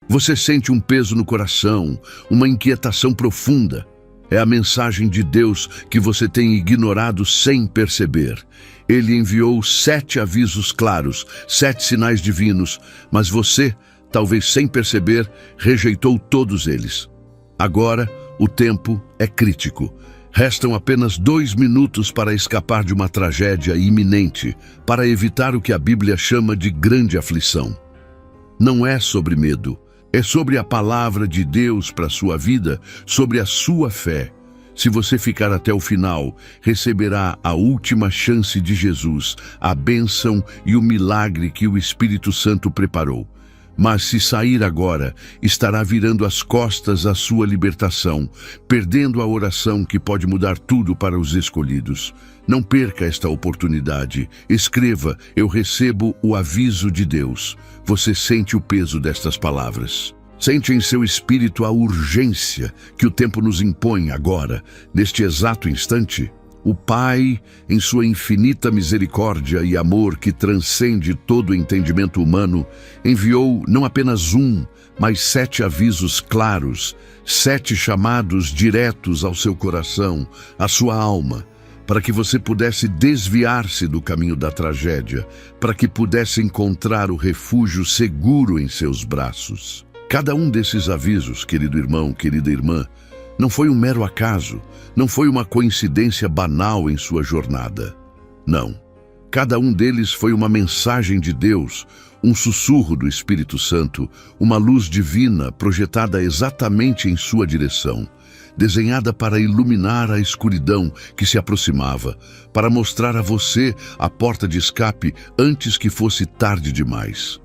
Você sente um peso no coração, uma inquietação profunda. É a mensagem de Deus que você tem ignorado sem perceber. Ele enviou 7 avisos claros, 7 sinais divinos, mas você, talvez sem perceber, rejeitou todos eles. Agora, o tempo é crítico. Restam apenas 2 minutos para escapar de uma tragédia iminente, para evitar o que a Bíblia chama de grande aflição. Não é sobre medo, é sobre a palavra de Deus para a sua vida, sobre a sua fé. Se você ficar até o final, receberá a última chance de Jesus, a bênção e o milagre que o Espírito Santo preparou. Mas se sair agora, estará virando as costas à sua libertação, perdendo a oração que pode mudar tudo para os escolhidos. Não perca esta oportunidade. Escreva: eu recebo o aviso de Deus. Você sente o peso destas palavras. Sente em seu espírito a urgência que o tempo nos impõe agora, neste exato instante? O Pai, em sua infinita misericórdia e amor que transcende todo o entendimento humano, enviou não apenas mas 7 avisos claros, 7 chamados diretos ao seu coração, à sua alma, para que você pudesse desviar-se do caminho da tragédia, para que pudesse encontrar o refúgio seguro em seus braços. Cada um desses avisos, querido irmão, querida irmã, não foi um mero acaso, não foi uma coincidência banal em sua jornada. Não. Cada um deles foi uma mensagem de Deus, um sussurro do Espírito Santo, uma luz divina projetada exatamente em sua direção, desenhada para iluminar a escuridão que se aproximava, para mostrar a você a porta de escape antes que fosse tarde demais.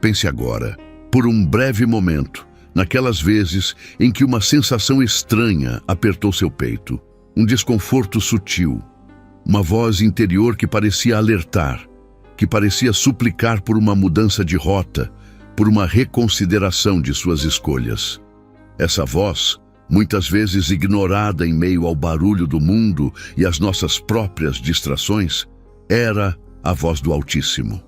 Pense agora, por um breve momento, naquelas vezes em que uma sensação estranha apertou seu peito, um desconforto sutil, uma voz interior que parecia alertar, que parecia suplicar por uma mudança de rota, por uma reconsideração de suas escolhas. Essa voz, muitas vezes ignorada em meio ao barulho do mundo e às nossas próprias distrações, era a voz do Altíssimo.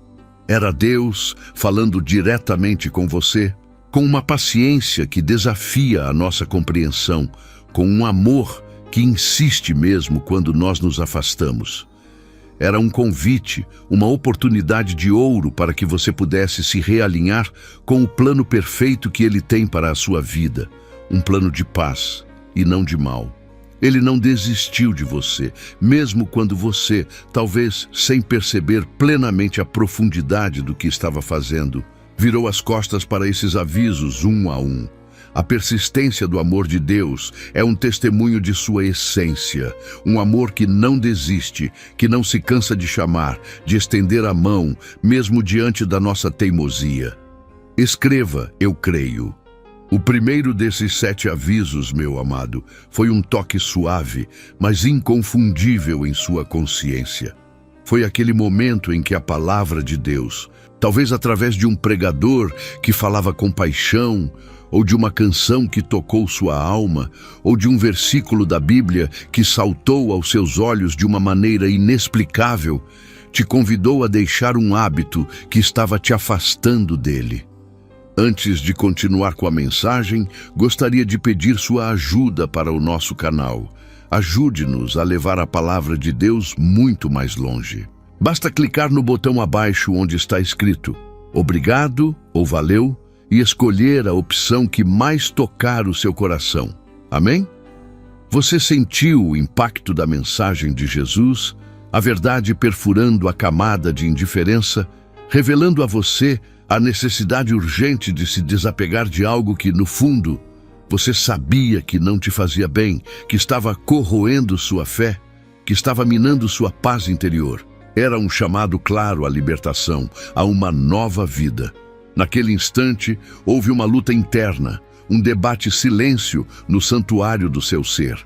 Era Deus falando diretamente com você, com uma paciência que desafia a nossa compreensão, com um amor que insiste mesmo quando nós nos afastamos. Era um convite, uma oportunidade de ouro para que você pudesse se realinhar com o plano perfeito que Ele tem para a sua vida, um plano de paz e não de mal. Ele não desistiu de você, mesmo quando você, talvez sem perceber plenamente a profundidade do que estava fazendo, virou as costas para esses avisos um a um. A persistência do amor de Deus é um testemunho de sua essência, um amor que não desiste, que não se cansa de chamar, de estender a mão, mesmo diante da nossa teimosia. Escreva: eu creio. O primeiro desses 7 avisos, meu amado, foi um toque suave, mas inconfundível em sua consciência. Foi aquele momento em que a palavra de Deus, talvez através de um pregador que falava com paixão, ou de uma canção que tocou sua alma, ou de um versículo da Bíblia que saltou aos seus olhos de uma maneira inexplicável, te convidou a deixar um hábito que estava te afastando dele. Antes de continuar com a mensagem, gostaria de pedir sua ajuda para o nosso canal. Ajude-nos a levar a palavra de Deus muito mais longe. Basta clicar no botão abaixo onde está escrito "Obrigado" ou "Valeu" e escolher a opção que mais tocar o seu coração. Amém? Você sentiu o impacto da mensagem de Jesus, a verdade perfurando a camada de indiferença, revelando a você a necessidade urgente de se desapegar de algo que, no fundo, você sabia que não te fazia bem, que estava corroendo sua fé, que estava minando sua paz interior. Era um chamado claro à libertação, a uma nova vida. Naquele instante, houve uma luta interna, um debate silêncio no santuário do seu ser.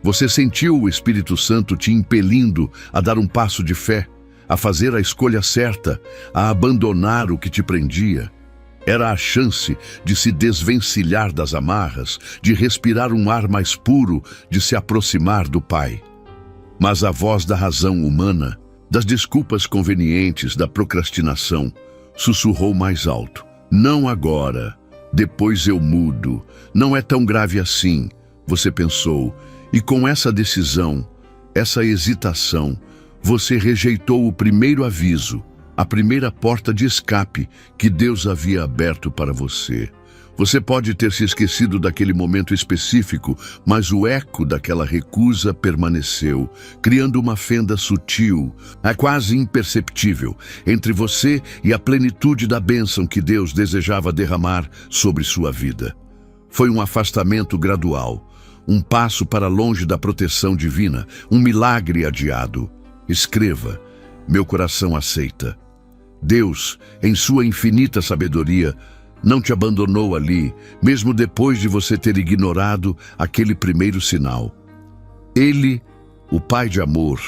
Você sentiu o Espírito Santo te impelindo a dar um passo de fé, a fazer a escolha certa, a abandonar o que te prendia. Era a chance de se desvencilhar das amarras, de respirar um ar mais puro, de se aproximar do Pai. Mas a voz da razão humana, das desculpas convenientes, da procrastinação, sussurrou mais alto: não agora, Depois eu mudo. Não é tão grave assim, você pensou. E com essa decisão, essa hesitação, você rejeitou o primeiro aviso, a primeira porta de escape que Deus havia aberto para você. Você pode ter se esquecido daquele momento específico, mas o eco daquela recusa permaneceu, criando uma fenda sutil, quase imperceptível, entre você e a plenitude da bênção que Deus desejava derramar sobre sua vida. Foi um afastamento gradual, um passo para longe da proteção divina, um milagre adiado. Escreva: meu coração aceita. Deus, em sua infinita sabedoria, não te abandonou ali, mesmo depois de você ter ignorado aquele primeiro sinal. Ele, o Pai de amor,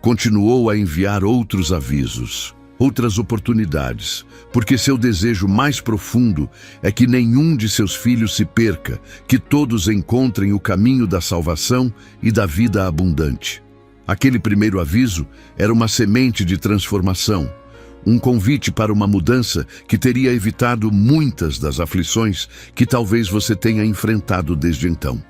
continuou a enviar outros avisos, outras oportunidades, porque seu desejo mais profundo é que nenhum de seus filhos se perca, que todos encontrem o caminho da salvação e da vida abundante. Aquele primeiro aviso era uma semente de transformação, um convite para uma mudança que teria evitado muitas das aflições que talvez você tenha enfrentado desde então.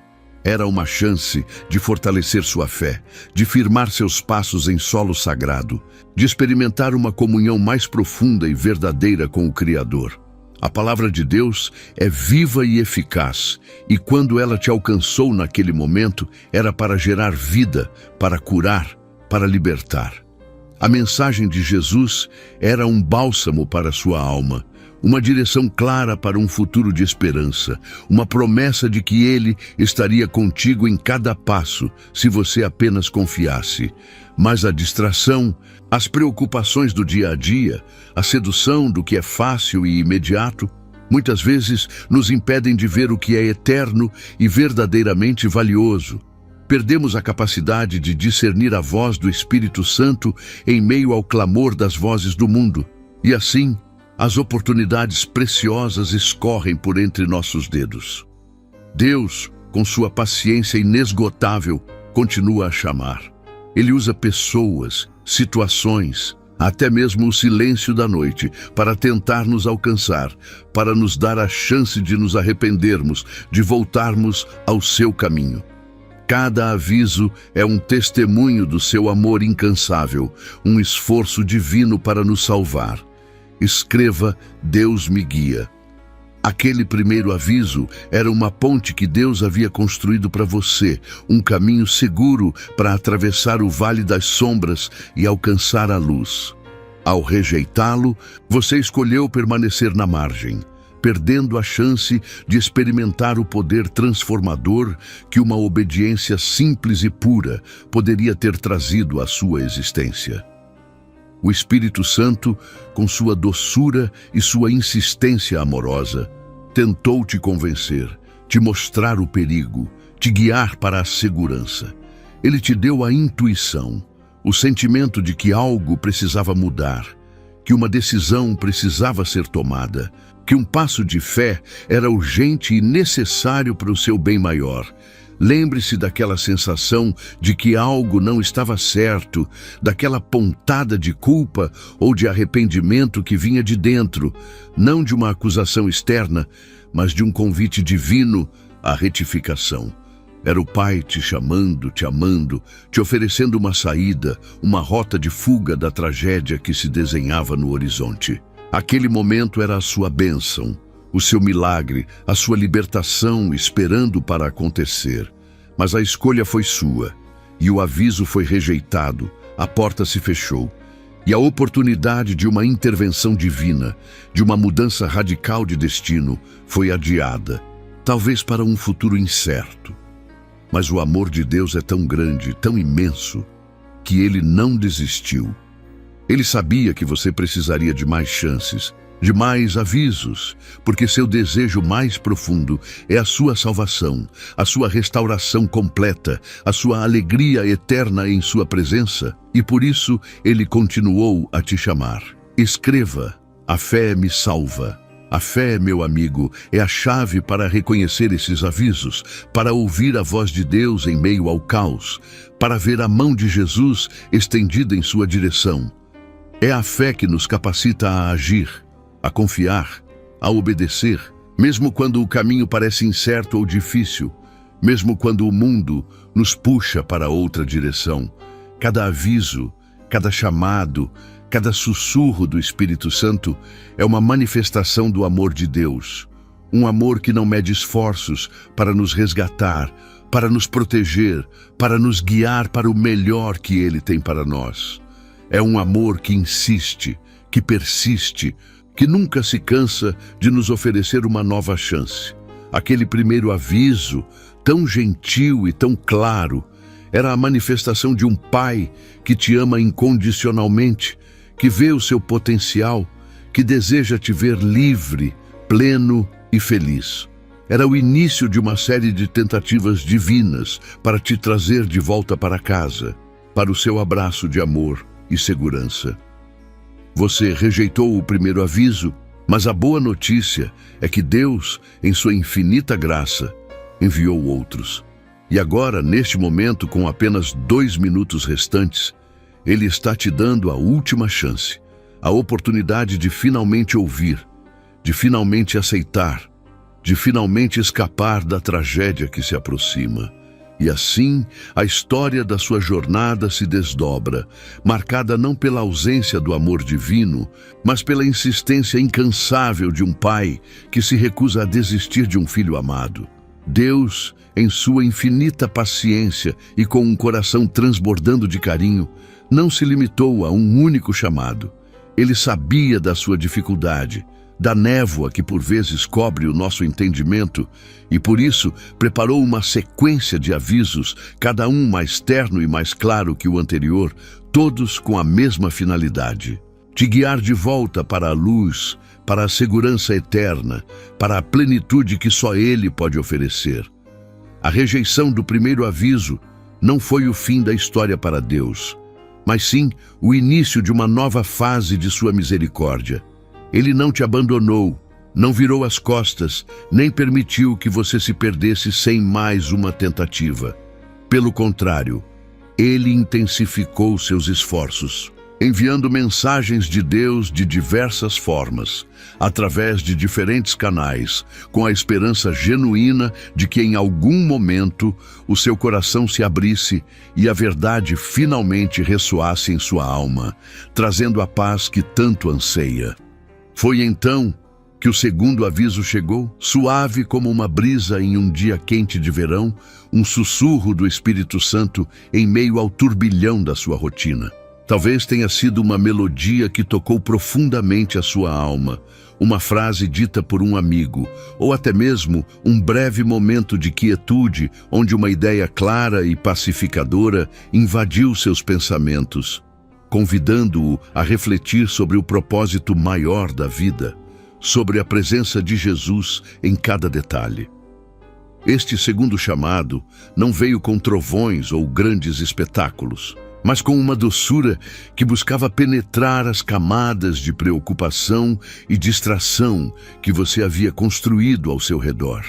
Era uma chance de fortalecer sua fé, de firmar seus passos em solo sagrado, de experimentar uma comunhão mais profunda e verdadeira com o Criador. A palavra de Deus é viva e eficaz, e quando ela te alcançou naquele momento, era para gerar vida, para curar, para libertar. A mensagem de Jesus era um bálsamo para sua alma, uma direção clara para um futuro de esperança, uma promessa de que Ele estaria contigo em cada passo, se você apenas confiasse. Mas a distração, as preocupações do dia a dia, a sedução do que é fácil e imediato, muitas vezes nos impedem de ver o que é eterno e verdadeiramente valioso. Perdemos a capacidade de discernir a voz do Espírito Santo em meio ao clamor das vozes do mundo. E assim, as oportunidades preciosas escorrem por entre nossos dedos. Deus, com sua paciência inesgotável, continua a chamar. Ele usa pessoas, situações, até mesmo o silêncio da noite, para tentar nos alcançar, para nos dar a chance de nos arrependermos, de voltarmos ao seu caminho. Cada aviso é um testemunho do seu amor incansável, um esforço divino para nos salvar. Escreva: Deus me guia. Aquele primeiro aviso era uma ponte que Deus havia construído para você, um caminho seguro para atravessar o vale das sombras e alcançar a luz. Ao rejeitá-lo, você escolheu permanecer na margem, perdendo a chance de experimentar o poder transformador que uma obediência simples e pura poderia ter trazido à sua existência. O Espírito Santo, com sua doçura e sua insistência amorosa, tentou te convencer, te mostrar o perigo, te guiar para a segurança. Ele te deu a intuição, o sentimento de que algo precisava mudar, que uma decisão precisava ser tomada, que um passo de fé era urgente e necessário para o seu bem maior. Lembre-se daquela sensação de que algo não estava certo, daquela pontada de culpa ou de arrependimento que vinha de dentro, não de uma acusação externa, mas de um convite divino à retificação. Era o Pai te chamando, te amando, te oferecendo uma saída, uma rota de fuga da tragédia que se desenhava no horizonte. Aquele momento era a sua bênção, o seu milagre, a sua libertação esperando para acontecer. Mas a escolha foi sua, e o aviso foi rejeitado, a porta se fechou, e a oportunidade de uma intervenção divina, de uma mudança radical de destino, foi adiada, talvez para um futuro incerto. Mas o amor de Deus é tão grande, tão imenso, que Ele não desistiu. Ele sabia que você precisaria de mais chances, de mais avisos, porque seu desejo mais profundo é a sua salvação, a sua restauração completa, a sua alegria eterna em sua presença, e por isso Ele continuou a te chamar. Escreva: a fé me salva. A fé, meu amigo, é a chave para reconhecer esses avisos, para ouvir a voz de Deus em meio ao caos, para ver a mão de Jesus estendida em sua direção. É a fé que nos capacita a agir, a confiar, a obedecer, Mesmo quando o caminho parece incerto ou difícil, mesmo quando o mundo nos puxa para outra direção, cada aviso, cada chamado, cada sussurro do Espírito Santo é uma manifestação do amor de Deus. Um amor que não mede esforços para nos resgatar, para nos proteger, para nos guiar para o melhor que Ele tem para nós. É um amor que insiste, que persiste, que nunca se cansa de nos oferecer uma nova chance. Aquele primeiro aviso, tão gentil e tão claro, era a manifestação de um pai que te ama incondicionalmente, que vê o seu potencial, que deseja te ver livre, pleno e feliz. Era o início de uma série de tentativas divinas para te trazer de volta para casa, para o seu abraço de amor e segurança. Você rejeitou o primeiro aviso, mas a boa notícia é que Deus, em sua infinita graça, enviou outros. E agora, neste momento, com apenas 2 minutos restantes, Ele está te dando a última chance, a oportunidade de finalmente ouvir, de finalmente aceitar, de finalmente escapar da tragédia que se aproxima. E assim, a história da sua jornada se desdobra, marcada não pela ausência do amor divino, mas pela insistência incansável de um pai que se recusa a desistir de um filho amado. Deus, em sua infinita paciência e com um coração transbordando de carinho, não se limitou a um único chamado. Ele sabia da sua dificuldade, da névoa que por vezes cobre o nosso entendimento, e por isso preparou uma sequência de avisos, cada um mais terno e mais claro que o anterior, todos com a mesma finalidade: te guiar de volta para a luz, para a segurança eterna, para a plenitude que só Ele pode oferecer. A rejeição do primeiro aviso não foi o fim da história para Deus, mas sim o início de uma nova fase de sua misericórdia. Ele não te abandonou, não virou as costas, nem permitiu que você se perdesse sem mais uma tentativa. Pelo contrário, Ele intensificou seus esforços, enviando mensagens de Deus de diversas formas, através de diferentes canais, com a esperança genuína de que em algum momento o seu coração se abrisse e a verdade finalmente ressoasse em sua alma, trazendo a paz que tanto anseia. Foi então que o segundo aviso chegou, suave como uma brisa em um dia quente de verão, um sussurro do Espírito Santo em meio ao turbilhão da sua rotina. Talvez tenha sido uma melodia que tocou profundamente a sua alma, uma frase dita por um amigo, ou até mesmo um breve momento de quietude onde uma ideia clara e pacificadora invadiu seus pensamentos, convidando-o a refletir sobre o propósito maior da vida, sobre a presença de Jesus em cada detalhe. Este segundo chamado não veio com trovões ou grandes espetáculos, mas com uma doçura que buscava penetrar as camadas de preocupação e distração que você havia construído ao seu redor.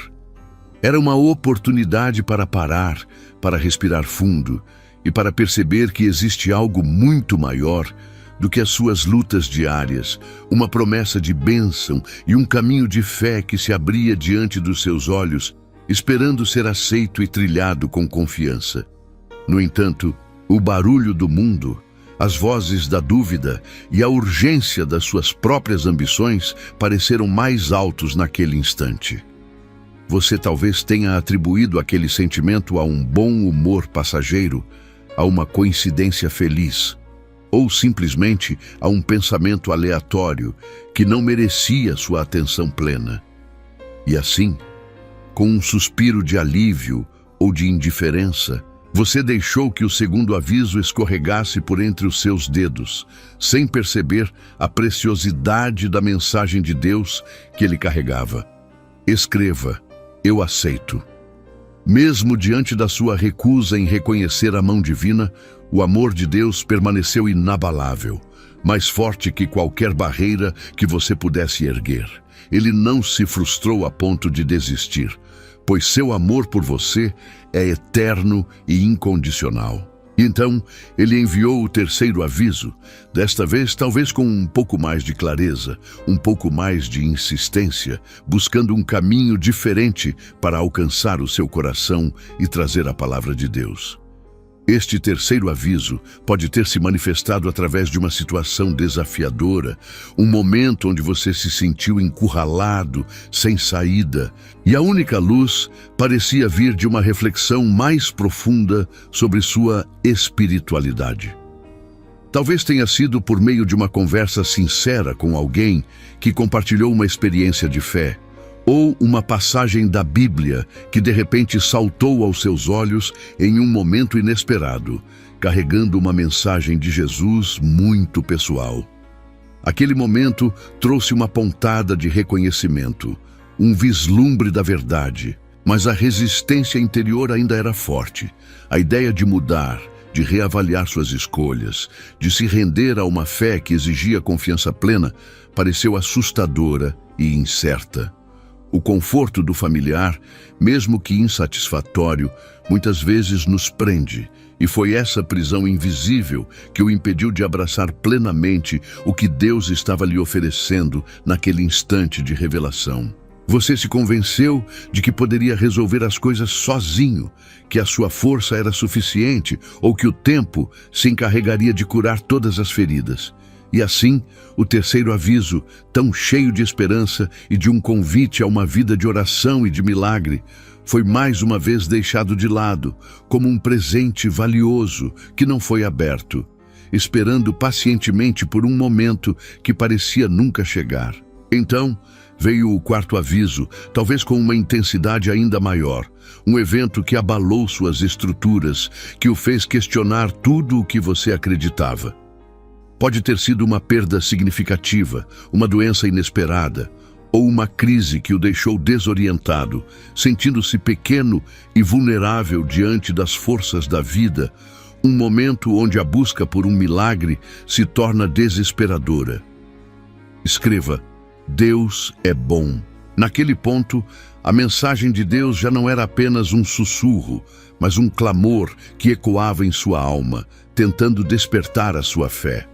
Era uma oportunidade para parar, para respirar fundo e para perceber que existe algo muito maior do que as suas lutas diárias, uma promessa de bênção e um caminho de fé que se abria diante dos seus olhos, esperando ser aceito e trilhado com confiança. No entanto, o barulho do mundo, as vozes da dúvida e a urgência das suas próprias ambições pareceram mais altos naquele instante. Você talvez tenha atribuído aquele sentimento a um bom humor passageiro, a uma coincidência feliz, ou simplesmente a um pensamento aleatório que não merecia sua atenção plena. E assim, com um suspiro de alívio ou de indiferença, você deixou que o segundo aviso escorregasse por entre os seus dedos, sem perceber a preciosidade da mensagem de Deus que ele carregava. Escreva: eu aceito. Mesmo diante da sua recusa em reconhecer a mão divina, o amor de Deus permaneceu inabalável, mais forte que qualquer barreira que você pudesse erguer. Ele não se frustrou a ponto de desistir, pois seu amor por você é eterno e incondicional. Então, ele enviou o terceiro aviso, desta vez talvez com um pouco mais de clareza, um pouco mais de insistência, buscando um caminho diferente para alcançar o seu coração e trazer a palavra de Deus. Este terceiro aviso pode ter se manifestado através de uma situação desafiadora, um momento onde você se sentiu encurralado, sem saída, e a única luz parecia vir de uma reflexão mais profunda sobre sua espiritualidade. Talvez tenha sido por meio de uma conversa sincera com alguém que compartilhou uma experiência de fé, ou uma passagem da Bíblia que de repente saltou aos seus olhos em um momento inesperado, carregando uma mensagem de Jesus muito pessoal. Aquele momento trouxe uma pontada de reconhecimento, um vislumbre da verdade, mas a resistência interior ainda era forte. A ideia de mudar, de reavaliar suas escolhas, de se render a uma fé que exigia confiança plena, pareceu assustadora e incerta. O conforto do familiar, mesmo que insatisfatório, muitas vezes nos prende, e foi essa prisão invisível que o impediu de abraçar plenamente o que Deus estava lhe oferecendo naquele instante de revelação. Você se convenceu de que poderia resolver as coisas sozinho, que a sua força era suficiente ou que o tempo se encarregaria de curar todas as feridas. E assim, o terceiro aviso, tão cheio de esperança e de um convite a uma vida de oração e de milagre, foi mais uma vez deixado de lado, como um presente valioso que não foi aberto, esperando pacientemente por um momento que parecia nunca chegar. Então, veio o quarto aviso, talvez com uma intensidade ainda maior, um evento que abalou suas estruturas, que o fez questionar tudo o que você acreditava. Pode ter sido uma perda significativa, uma doença inesperada, ou uma crise que o deixou desorientado, sentindo-se pequeno e vulnerável diante das forças da vida, um momento onde a busca por um milagre se torna desesperadora. Escreva: Deus é bom. Naquele ponto, a mensagem de Deus já não era apenas um sussurro, mas um clamor que ecoava em sua alma, tentando despertar a sua fé.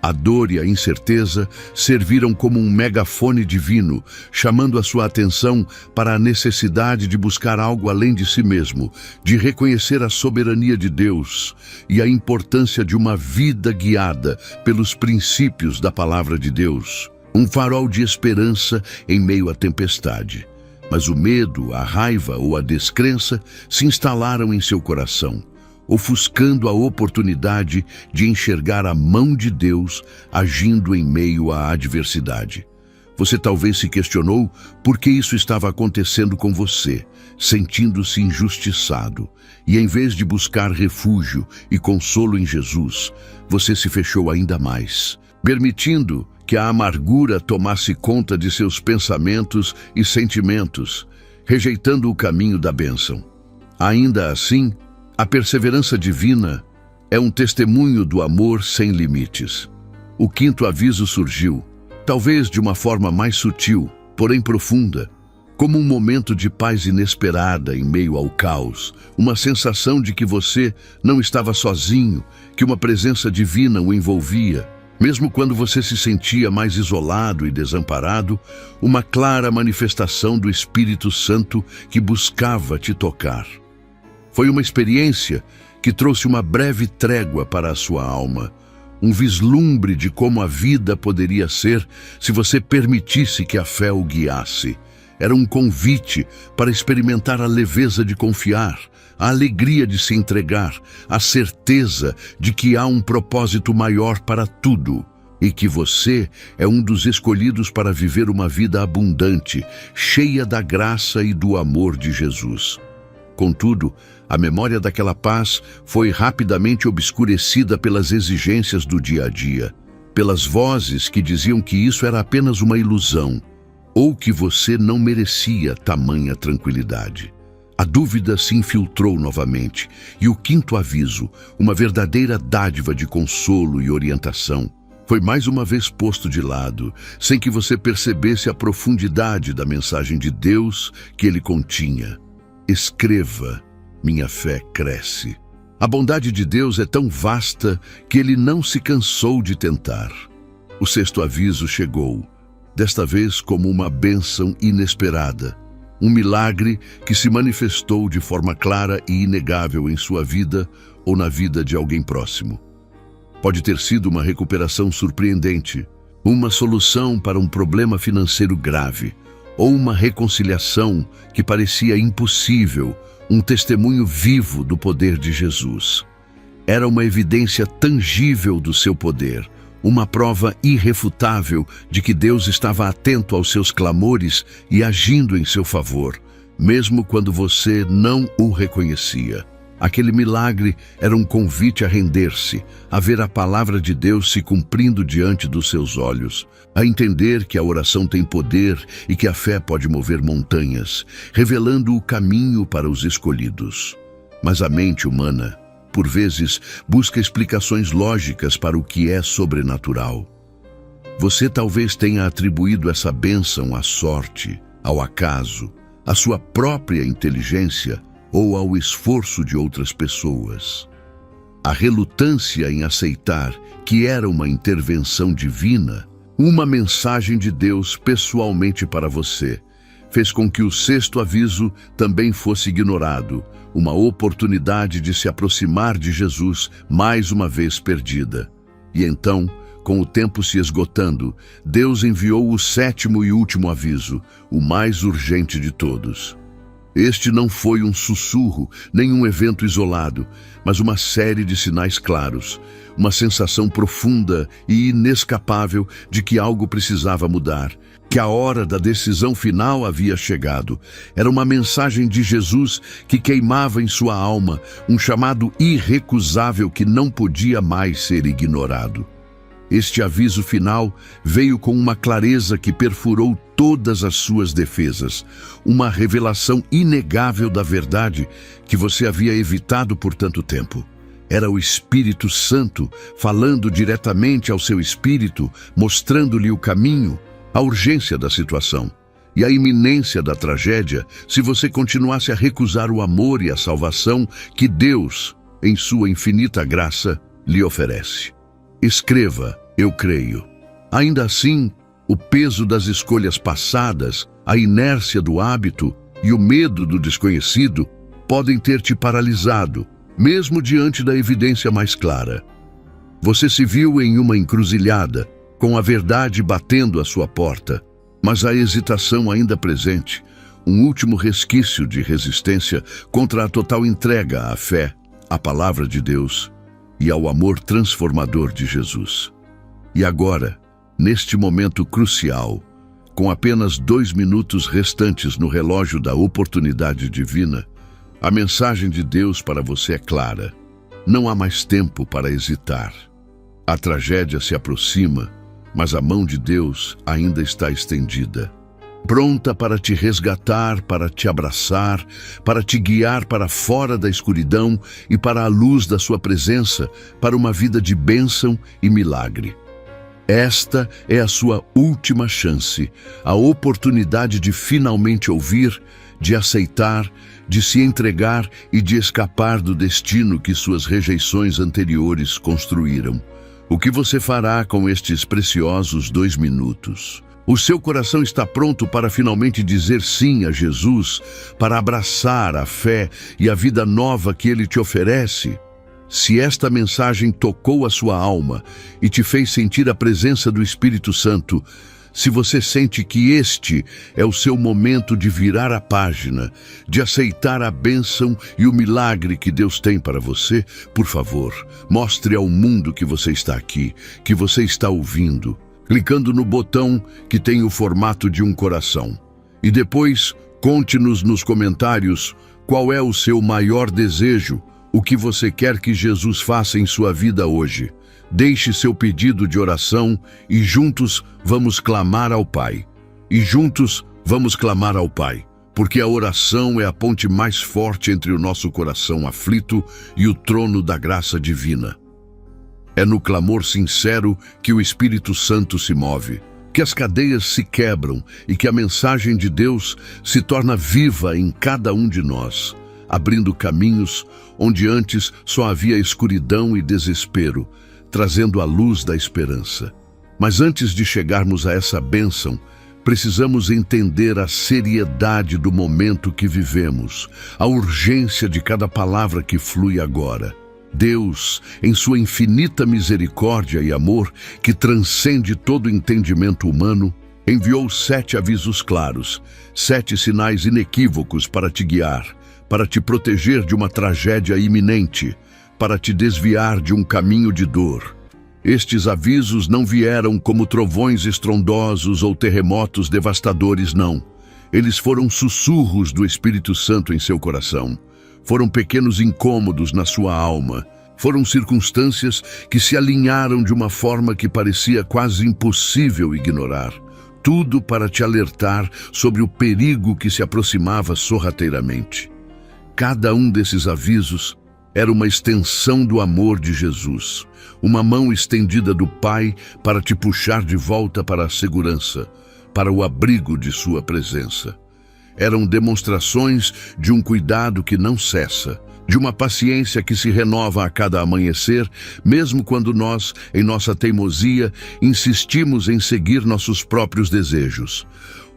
A dor e a incerteza serviram como um megafone divino, chamando a sua atenção para a necessidade de buscar algo além de si mesmo, de reconhecer a soberania de Deus e a importância de uma vida guiada pelos princípios da palavra de Deus. Um farol de esperança em meio à tempestade. Mas o medo, a raiva ou a descrença se instalaram em seu coração, ofuscando a oportunidade de enxergar a mão de Deus agindo em meio à adversidade. Você talvez se questionou por que isso estava acontecendo com você, sentindo-se injustiçado, e em vez de buscar refúgio e consolo em Jesus, você se fechou ainda mais, permitindo que a amargura tomasse conta de seus pensamentos e sentimentos, rejeitando o caminho da bênção. Ainda assim, a perseverança divina é um testemunho do amor sem limites. O quinto aviso surgiu, talvez de uma forma mais sutil, porém profunda, como um momento de paz inesperada em meio ao caos, uma sensação de que você não estava sozinho, que uma presença divina o envolvia. Mesmo quando você se sentia mais isolado e desamparado, uma clara manifestação do Espírito Santo que buscava te tocar. Foi uma experiência que trouxe uma breve trégua para a sua alma, um vislumbre de como a vida poderia ser se você permitisse que a fé o guiasse. Era um convite para experimentar a leveza de confiar, a alegria de se entregar, a certeza de que há um propósito maior para tudo e que você é um dos escolhidos para viver uma vida abundante, cheia da graça e do amor de Jesus. Contudo, a memória daquela paz foi rapidamente obscurecida pelas exigências do dia a dia, pelas vozes que diziam que isso era apenas uma ilusão, ou que você não merecia tamanha tranquilidade. A dúvida se infiltrou novamente, e o quinto aviso, uma verdadeira dádiva de consolo e orientação, foi mais uma vez posto de lado, sem que você percebesse a profundidade da mensagem de Deus que ele continha. Escreva: minha fé cresce. A bondade de Deus é tão vasta que ele não se cansou de tentar. O sexto aviso chegou, desta vez como uma bênção inesperada. Um milagre que se manifestou de forma clara e inegável em sua vida ou na vida de alguém próximo. Pode ter sido uma recuperação surpreendente, uma solução para um problema financeiro grave, ou uma reconciliação que parecia impossível, um testemunho vivo do poder de Jesus. Era uma evidência tangível do seu poder, uma prova irrefutável de que Deus estava atento aos seus clamores e agindo em seu favor, mesmo quando você não o reconhecia. Aquele milagre era um convite a render-se, a ver a palavra de Deus se cumprindo diante dos seus olhos, a entender que a oração tem poder e que a fé pode mover montanhas, revelando o caminho para os escolhidos. Mas a mente humana, por vezes, busca explicações lógicas para o que é sobrenatural. Você talvez tenha atribuído essa bênção à sorte, ao acaso, à sua própria inteligência ou ao esforço de outras pessoas. A relutância em aceitar que era uma intervenção divina, uma mensagem de Deus pessoalmente para você, fez com que o sexto aviso também fosse ignorado, uma oportunidade de se aproximar de Jesus mais uma vez perdida. E então, com o tempo se esgotando, Deus enviou o sétimo e último aviso, o mais urgente de todos. Este não foi um sussurro, nem um evento isolado, mas uma série de sinais claros, uma sensação profunda e inescapável de que algo precisava mudar, que a hora da decisão final havia chegado. Era uma mensagem de Jesus que queimava em sua alma, um chamado irrecusável que não podia mais ser ignorado. Este aviso final veio com uma clareza que perfurou todas as suas defesas, uma revelação inegável da verdade que você havia evitado por tanto tempo. Era o Espírito Santo falando diretamente ao seu espírito, mostrando-lhe o caminho, a urgência da situação e a iminência da tragédia se você continuasse a recusar o amor e a salvação que Deus, em sua infinita graça, lhe oferece. Escreva: eu creio. Ainda assim, o peso das escolhas passadas, a inércia do hábito e o medo do desconhecido podem ter te paralisado, mesmo diante da evidência mais clara. Você se viu em uma encruzilhada, com a verdade batendo à sua porta, mas a hesitação ainda presente, um último resquício de resistência contra a total entrega à fé, à palavra de Deus e ao amor transformador de Jesus. E agora, neste momento crucial, com apenas 2 minutos restantes no relógio da oportunidade divina, a mensagem de Deus para você é clara. Não há mais tempo para hesitar. A tragédia se aproxima, mas a mão de Deus ainda está estendida, pronta para te resgatar, para te abraçar, para te guiar para fora da escuridão e para a luz da sua presença, para uma vida de bênção e milagre. Esta é a sua última chance, a oportunidade de finalmente ouvir, de aceitar, de se entregar e de escapar do destino que suas rejeições anteriores construíram. O que você fará com estes preciosos 2 minutos? O seu coração está pronto para finalmente dizer sim a Jesus, para abraçar a fé e a vida nova que Ele te oferece? Se esta mensagem tocou a sua alma e te fez sentir a presença do Espírito Santo, se você sente que este é o seu momento de virar a página, de aceitar a bênção e o milagre que Deus tem para você, por favor, mostre ao mundo que você está aqui, que você está ouvindo, clicando no botão que tem o formato de um coração. E depois, conte-nos nos comentários qual é o seu maior desejo, o que você quer que Jesus faça em sua vida hoje. Deixe seu pedido de oração e juntos vamos clamar ao Pai. Porque a oração é a ponte mais forte entre o nosso coração aflito e o trono da graça divina. É no clamor sincero que o Espírito Santo se move, que as cadeias se quebram e que a mensagem de Deus se torna viva em cada um de nós. abrindo caminhos onde antes só havia escuridão e desespero, trazendo a luz da esperança. Mas antes de chegarmos a essa bênção, precisamos entender a seriedade do momento que vivemos, a urgência de cada palavra que flui agora. Deus, em sua infinita misericórdia e amor, que transcende todo entendimento humano, enviou 7 avisos claros, 7 sinais inequívocos para te guiar, para te proteger de uma tragédia iminente, para te desviar de um caminho de dor. Estes avisos não vieram como trovões estrondosos ou terremotos devastadores, não. Eles foram sussurros do Espírito Santo em seu coração. Foram pequenos incômodos na sua alma. Foram circunstâncias que se alinharam de uma forma que parecia quase impossível ignorar. Tudo para te alertar sobre o perigo que se aproximava sorrateiramente. Cada um desses avisos era uma extensão do amor de Jesus, uma mão estendida do Pai para te puxar de volta para a segurança, para o abrigo de sua presença. Eram demonstrações de um cuidado que não cessa, de uma paciência que se renova a cada amanhecer, mesmo quando nós, em nossa teimosia, insistimos em seguir nossos próprios desejos.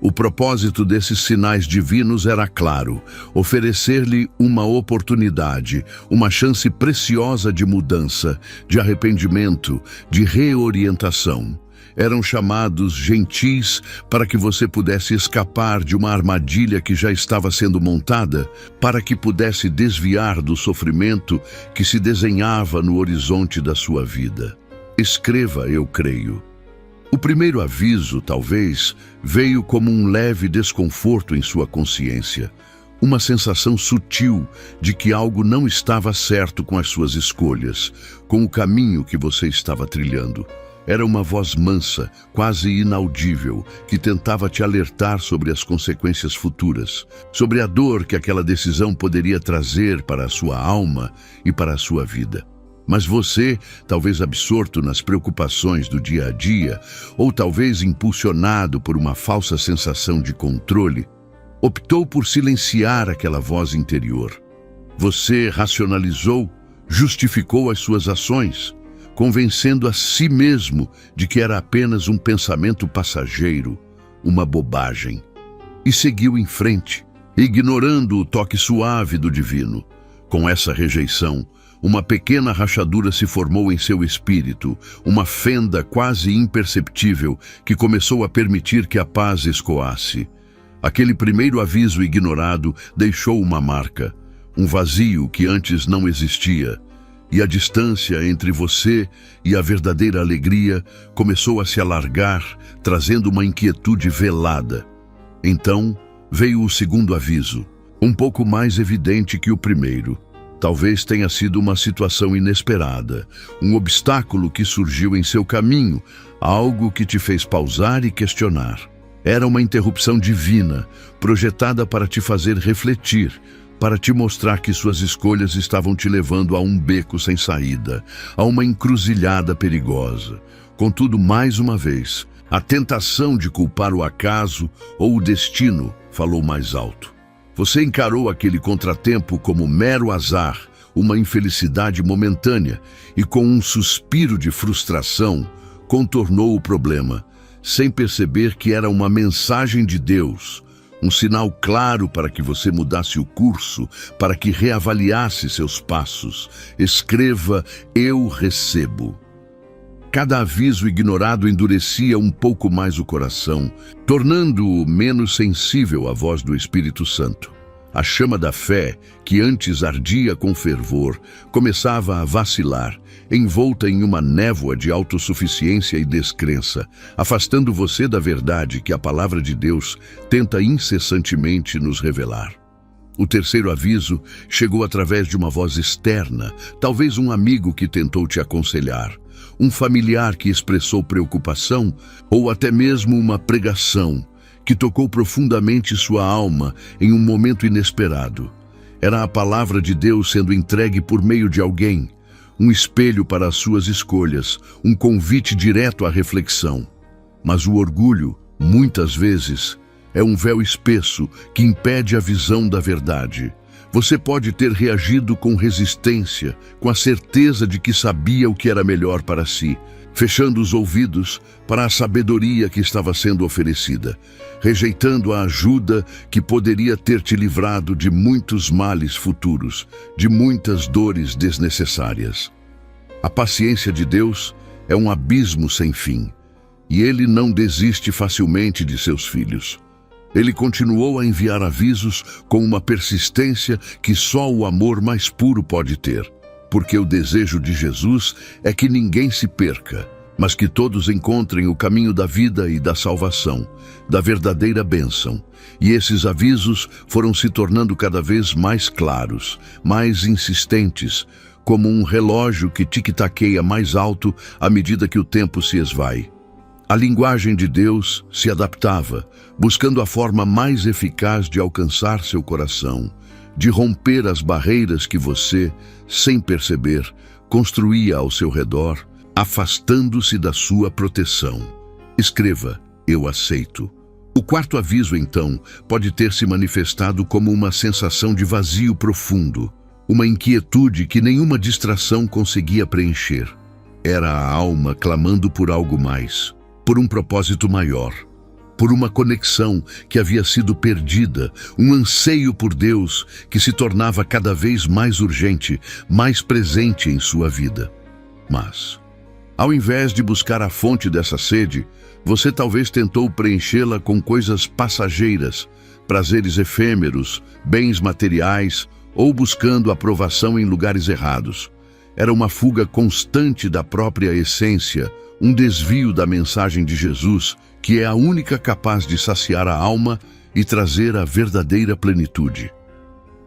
O propósito desses sinais divinos era claro: oferecer-lhe uma oportunidade, uma chance preciosa de mudança, de arrependimento, de reorientação. Eram chamados gentis para que você pudesse escapar de uma armadilha que já estava sendo montada, para que pudesse desviar do sofrimento que se desenhava no horizonte da sua vida. Escreva, eu creio. O primeiro aviso, talvez, veio como um leve desconforto em sua consciência, uma sensação sutil de que algo não estava certo com as suas escolhas, com o caminho que você estava trilhando. Era uma voz mansa, quase inaudível, que tentava te alertar sobre as consequências futuras, sobre a dor que aquela decisão poderia trazer para a sua alma e para a sua vida. Mas você, talvez absorto nas preocupações do dia a dia, ou talvez impulsionado por uma falsa sensação de controle, optou por silenciar aquela voz interior. Você racionalizou, justificou as suas ações, convencendo a si mesmo de que era apenas um pensamento passageiro, uma bobagem. E seguiu em frente, ignorando o toque suave do divino. Com essa rejeição, uma pequena rachadura se formou em seu espírito, uma fenda quase imperceptível que começou a permitir que a paz escoasse. Aquele primeiro aviso ignorado deixou uma marca, um vazio que antes não existia, e a distância entre você e a verdadeira alegria começou a se alargar, trazendo uma inquietude velada. Então veio o segundo aviso, um pouco mais evidente que o primeiro. Talvez tenha sido uma situação inesperada, um obstáculo que surgiu em seu caminho, algo que te fez pausar e questionar. Era uma interrupção divina, projetada para te fazer refletir, para te mostrar que suas escolhas estavam te levando a um beco sem saída, a uma encruzilhada perigosa. Contudo, mais uma vez, a tentação de culpar o acaso ou o destino falou mais alto. Você encarou aquele contratempo como mero azar, uma infelicidade momentânea, e com um suspiro de frustração, contornou o problema, sem perceber que era uma mensagem de Deus, um sinal claro para que você mudasse o curso, para que reavaliasse seus passos. Escreva: eu recebo. Cada aviso ignorado endurecia um pouco mais o coração, tornando-o menos sensível à voz do Espírito Santo. A chama da fé, que antes ardia com fervor, começava a vacilar, envolta em uma névoa de autossuficiência e descrença, afastando você da verdade que a palavra de Deus tenta incessantemente nos revelar. O terceiro aviso chegou através de uma voz externa, talvez um amigo que tentou te aconselhar, um familiar que expressou preocupação, ou até mesmo uma pregação que tocou profundamente sua alma em um momento inesperado. Era a palavra de Deus sendo entregue por meio de alguém, um espelho para as suas escolhas, um convite direto à reflexão. Mas o orgulho, muitas vezes, é um véu espesso que impede a visão da verdade. Você pode ter reagido com resistência, com a certeza de que sabia o que era melhor para si, fechando os ouvidos para a sabedoria que estava sendo oferecida, rejeitando a ajuda que poderia ter te livrado de muitos males futuros, de muitas dores desnecessárias. A paciência de Deus é um abismo sem fim, e Ele não desiste facilmente de seus filhos. Ele continuou a enviar avisos com uma persistência que só o amor mais puro pode ter, porque o desejo de Jesus é que ninguém se perca, mas que todos encontrem o caminho da vida e da salvação, da verdadeira bênção. E esses avisos foram se tornando cada vez mais claros, mais insistentes, como um relógio que tic-taqueia mais alto à medida que o tempo se esvai. A linguagem de Deus se adaptava, buscando a forma mais eficaz de alcançar seu coração, de romper as barreiras que você, sem perceber, construía ao seu redor, afastando-se da sua proteção. Escreva: eu aceito. O quarto aviso, então, pode ter se manifestado como uma sensação de vazio profundo, uma inquietude que nenhuma distração conseguia preencher. Era a alma clamando por algo mais, por um propósito maior, por uma conexão que havia sido perdida, um anseio por Deus que se tornava cada vez mais urgente, mais presente em sua vida. Mas, ao invés de buscar a fonte dessa sede, você talvez tentou preenchê-la com coisas passageiras, prazeres efêmeros, bens materiais ou buscando aprovação em lugares errados. Era uma fuga constante da própria essência, um desvio da mensagem de Jesus, que é a única capaz de saciar a alma e trazer a verdadeira plenitude.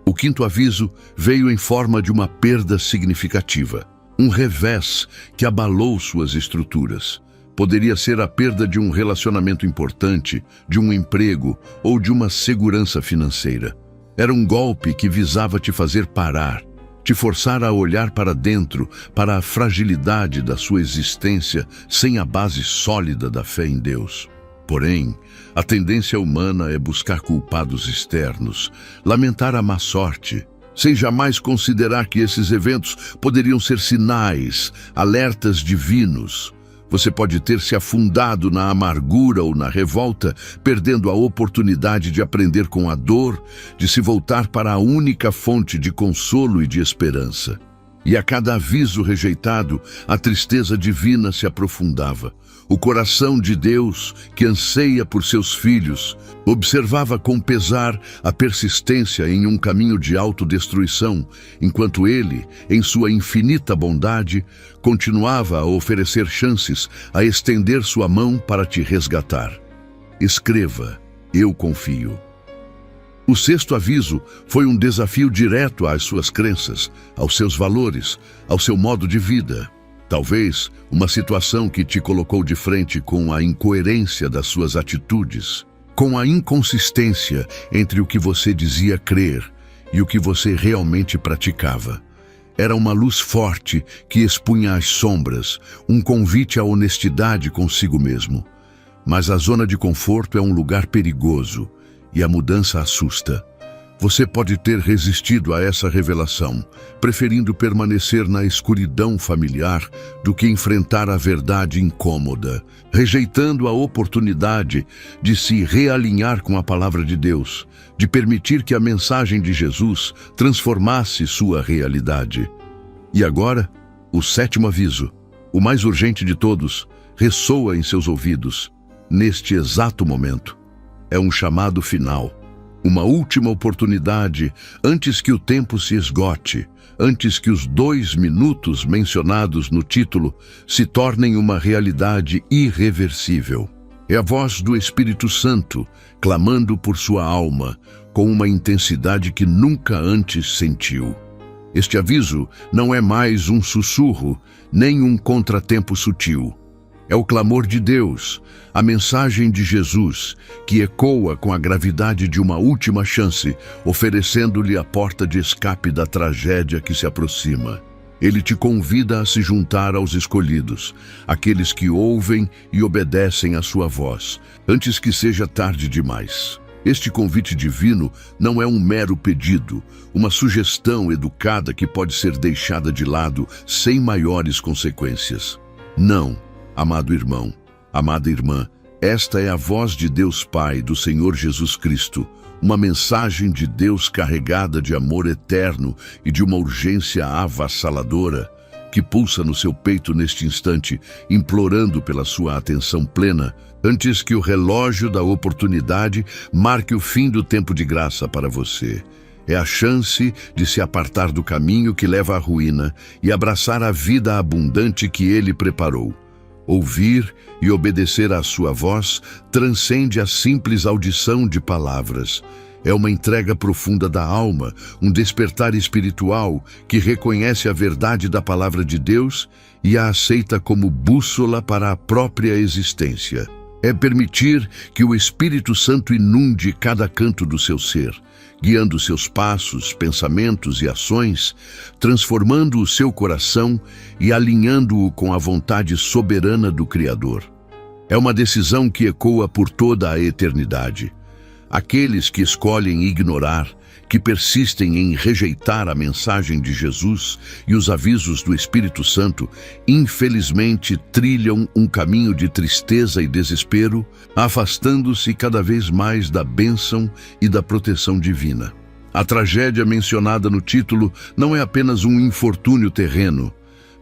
O quinto aviso veio em forma de uma perda significativa, um revés que abalou suas estruturas. Poderia ser a perda de um relacionamento importante, de um emprego ou de uma segurança financeira. Era um golpe que visava te fazer parar, te forçar a olhar para dentro, para a fragilidade da sua existência sem a base sólida da fé em Deus. Porém, a tendência humana é buscar culpados externos, lamentar a má sorte, sem jamais considerar que esses eventos poderiam ser sinais, alertas divinos. Você pode ter se afundado na amargura ou na revolta, perdendo a oportunidade de aprender com a dor, de se voltar para a única fonte de consolo e de esperança. E a cada aviso rejeitado, a tristeza divina se aprofundava. O coração de Deus, que anseia por seus filhos, observava com pesar a persistência em um caminho de autodestruição, enquanto Ele, em sua infinita bondade, continuava a oferecer chances, a estender sua mão para te resgatar. Escreva: eu confio. O sexto aviso foi um desafio direto às suas crenças, aos seus valores, ao seu modo de vida. Talvez uma situação que te colocou de frente com a incoerência das suas atitudes, com a inconsistência entre o que você dizia crer e o que você realmente praticava. Era uma luz forte que expunha as sombras, um convite à honestidade consigo mesmo. Mas a zona de conforto é um lugar perigoso e a mudança assusta. Você pode ter resistido a essa revelação, preferindo permanecer na escuridão familiar do que enfrentar a verdade incômoda, rejeitando a oportunidade de se realinhar com a palavra de Deus, de permitir que a mensagem de Jesus transformasse sua realidade. E agora, o sétimo aviso, o mais urgente de todos, ressoa em seus ouvidos, neste exato momento. É um chamado final. Uma última oportunidade antes que o tempo se esgote, antes que os 2 minutos mencionados no título se tornem uma realidade irreversível. É a voz do Espírito Santo clamando por sua alma com uma intensidade que nunca antes sentiu. Este aviso não é mais um sussurro, nem um contratempo sutil. É o clamor de Deus, a mensagem de Jesus, que ecoa com a gravidade de uma última chance, oferecendo-lhe a porta de escape da tragédia que se aproxima. Ele te convida a se juntar aos escolhidos, aqueles que ouvem e obedecem à sua voz, antes que seja tarde demais. Este convite divino não é um mero pedido, uma sugestão educada que pode ser deixada de lado sem maiores consequências. Não, amado irmão, amada irmã, esta é a voz de Deus Pai, do Senhor Jesus Cristo, uma mensagem de Deus carregada de amor eterno e de uma urgência avassaladora que pulsa no seu peito neste instante, implorando pela sua atenção plena, antes que o relógio da oportunidade marque o fim do tempo de graça para você. É a chance de se apartar do caminho que leva à ruína e abraçar a vida abundante que Ele preparou. Ouvir e obedecer à sua voz transcende a simples audição de palavras. É uma entrega profunda da alma, um despertar espiritual que reconhece a verdade da palavra de Deus e a aceita como bússola para a própria existência. É permitir que o Espírito Santo inunde cada canto do seu ser, guiando seus passos, pensamentos e ações, transformando o seu coração e alinhando-o com a vontade soberana do Criador. É uma decisão que ecoa por toda a eternidade. Aqueles que escolhem ignorar, que persistem em rejeitar a mensagem de Jesus e os avisos do Espírito Santo, infelizmente trilham um caminho de tristeza e desespero, afastando-se cada vez mais da bênção e da proteção divina. A tragédia mencionada no título não é apenas um infortúnio terreno,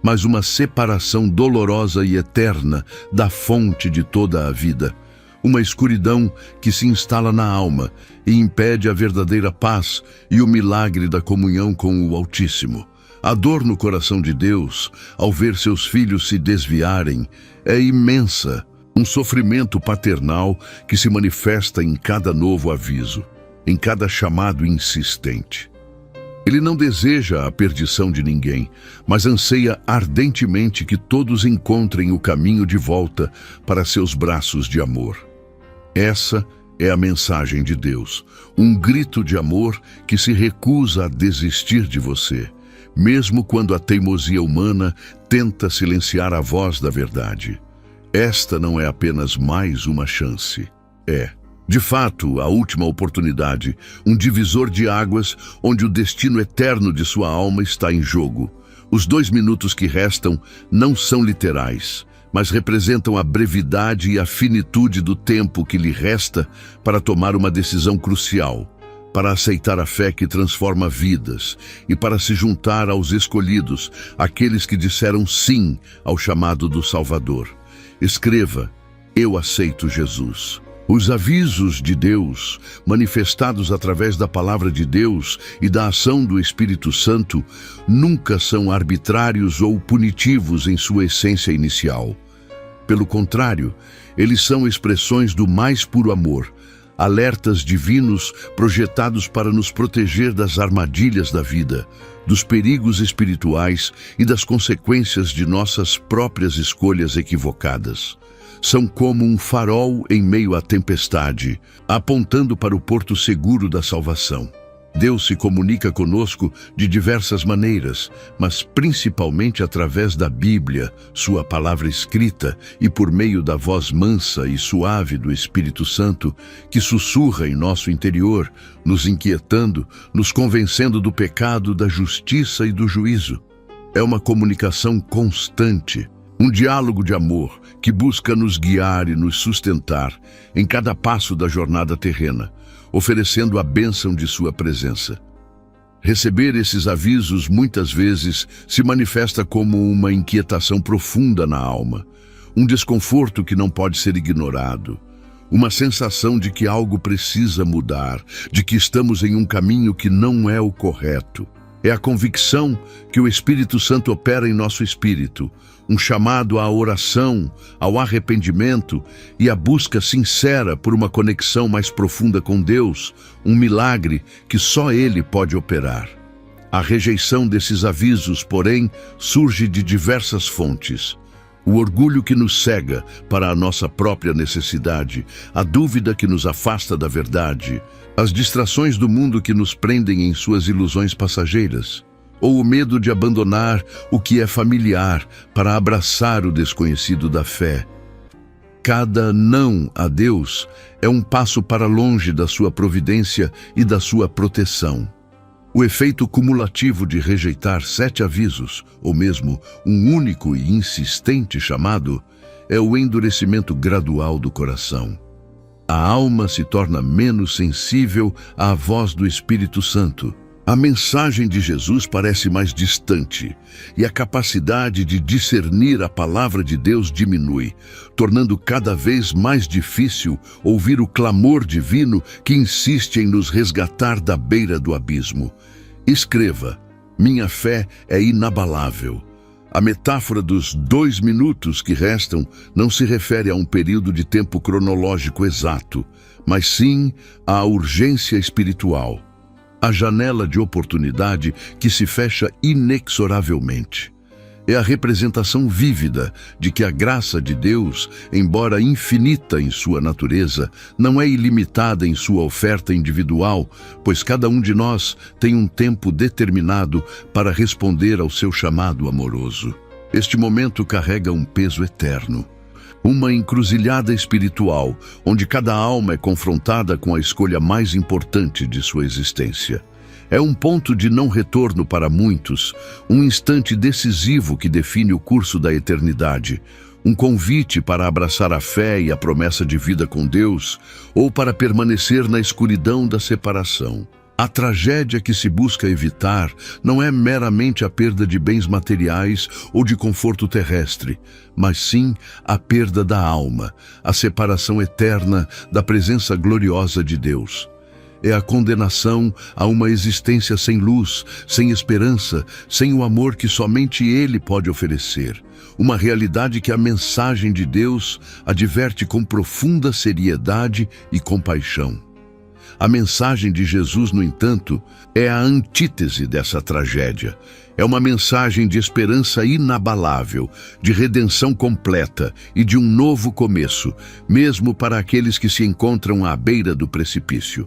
mas uma separação dolorosa e eterna da fonte de toda a vida. Uma escuridão que se instala na alma e impede a verdadeira paz e o milagre da comunhão com o Altíssimo. A dor no coração de Deus, ao ver seus filhos se desviarem, é imensa. Um sofrimento paternal que se manifesta em cada novo aviso, em cada chamado insistente. Ele não deseja a perdição de ninguém, mas anseia ardentemente que todos encontrem o caminho de volta para seus braços de amor. Essa é a mensagem de Deus, um grito de amor que se recusa a desistir de você, mesmo quando a teimosia humana tenta silenciar a voz da verdade. Esta não é apenas mais uma chance, é, de fato, a última oportunidade, um divisor de águas onde o destino eterno de sua alma está em jogo. Os 2 minutos que restam não são literais, mas representam a brevidade e a finitude do tempo que lhe resta para tomar uma decisão crucial, para aceitar a fé que transforma vidas e para se juntar aos escolhidos, aqueles que disseram sim ao chamado do Salvador. Escreva: eu aceito Jesus. Os avisos de Deus, manifestados através da palavra de Deus e da ação do Espírito Santo, nunca são arbitrários ou punitivos em sua essência inicial. Pelo contrário, eles são expressões do mais puro amor, alertas divinos projetados para nos proteger das armadilhas da vida, dos perigos espirituais e das consequências de nossas próprias escolhas equivocadas. São como um farol em meio à tempestade, apontando para o porto seguro da salvação. Deus se comunica conosco de diversas maneiras, mas principalmente através da Bíblia, sua palavra escrita, e por meio da voz mansa e suave do Espírito Santo, que sussurra em nosso interior, nos inquietando, nos convencendo do pecado, da justiça e do juízo. É uma comunicação constante, um diálogo de amor que busca nos guiar e nos sustentar em cada passo da jornada terrena, oferecendo a bênção de sua presença. Receber esses avisos muitas vezes se manifesta como uma inquietação profunda na alma, um desconforto que não pode ser ignorado, uma sensação de que algo precisa mudar, de que estamos em um caminho que não é o correto. É a convicção que o Espírito Santo opera em nosso espírito, um chamado à oração, ao arrependimento e à busca sincera por uma conexão mais profunda com Deus, um milagre que só Ele pode operar. A rejeição desses avisos, porém, surge de diversas fontes. O orgulho que nos cega para a nossa própria necessidade, a dúvida que nos afasta da verdade, as distrações do mundo que nos prendem em suas ilusões passageiras, ou o medo de abandonar o que é familiar para abraçar o desconhecido da fé. Cada não a Deus é um passo para longe da sua providência e da sua proteção. O efeito cumulativo de rejeitar 7 avisos, ou mesmo um único e insistente chamado, é o endurecimento gradual do coração. A alma se torna menos sensível à voz do Espírito Santo. A mensagem de Jesus parece mais distante e a capacidade de discernir a palavra de Deus diminui, tornando cada vez mais difícil ouvir o clamor divino que insiste em nos resgatar da beira do abismo. Escreva: minha fé é inabalável. A metáfora dos 2 minutos que restam não se refere a um período de tempo cronológico exato, mas sim à urgência espiritual. A janela de oportunidade que se fecha inexoravelmente. É a representação vívida de que a graça de Deus, embora infinita em sua natureza, não é ilimitada em sua oferta individual, pois cada um de nós tem um tempo determinado para responder ao seu chamado amoroso. Este momento carrega um peso eterno. Uma encruzilhada espiritual, onde cada alma é confrontada com a escolha mais importante de sua existência. É um ponto de não retorno para muitos, um instante decisivo que define o curso da eternidade, um convite para abraçar a fé e a promessa de vida com Deus, ou para permanecer na escuridão da separação. A tragédia que se busca evitar não é meramente a perda de bens materiais ou de conforto terrestre, mas sim a perda da alma, a separação eterna da presença gloriosa de Deus. É a condenação a uma existência sem luz, sem esperança, sem o amor que somente Ele pode oferecer. Uma realidade que a mensagem de Deus adverte com profunda seriedade e compaixão. A mensagem de Jesus, no entanto, é a antítese dessa tragédia. É uma mensagem de esperança inabalável, de redenção completa e de um novo começo, mesmo para aqueles que se encontram à beira do precipício.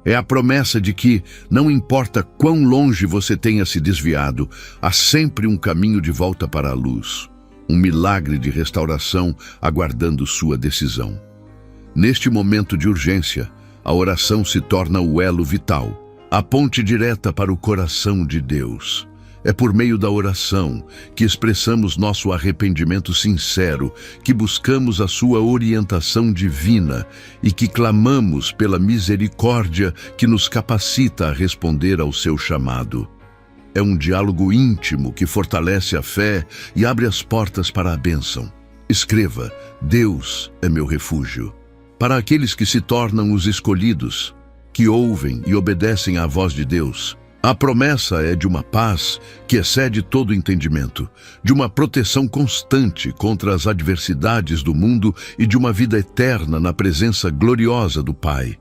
É a promessa de que, não importa quão longe você tenha se desviado, há sempre um caminho de volta para a luz, um milagre de restauração aguardando sua decisão. Neste momento de urgência, a oração se torna o elo vital, a ponte direta para o coração de Deus. É por meio da oração que expressamos nosso arrependimento sincero, que buscamos a sua orientação divina e que clamamos pela misericórdia que nos capacita a responder ao seu chamado. É um diálogo íntimo que fortalece a fé e abre as portas para a bênção. Escreva: Deus é meu refúgio. Para aqueles que se tornam os escolhidos, que ouvem e obedecem à voz de Deus, a promessa é de uma paz que excede todo entendimento, de uma proteção constante contra as adversidades do mundo e de uma vida eterna na presença gloriosa do Pai.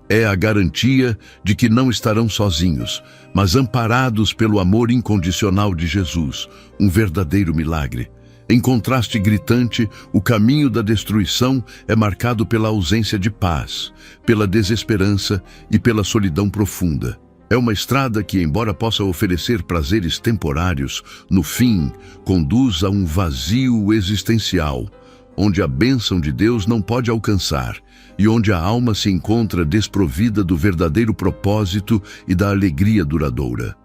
É a garantia de que não estarão sozinhos, mas amparados pelo amor incondicional de Jesus, um verdadeiro milagre. Em contraste gritante, o caminho da destruição é marcado pela ausência de paz, pela desesperança e pela solidão profunda. É uma estrada que, embora possa oferecer prazeres temporários, no fim, conduz a um vazio existencial, onde a bênção de Deus não pode alcançar e onde a alma se encontra desprovida do verdadeiro propósito e da alegria duradoura.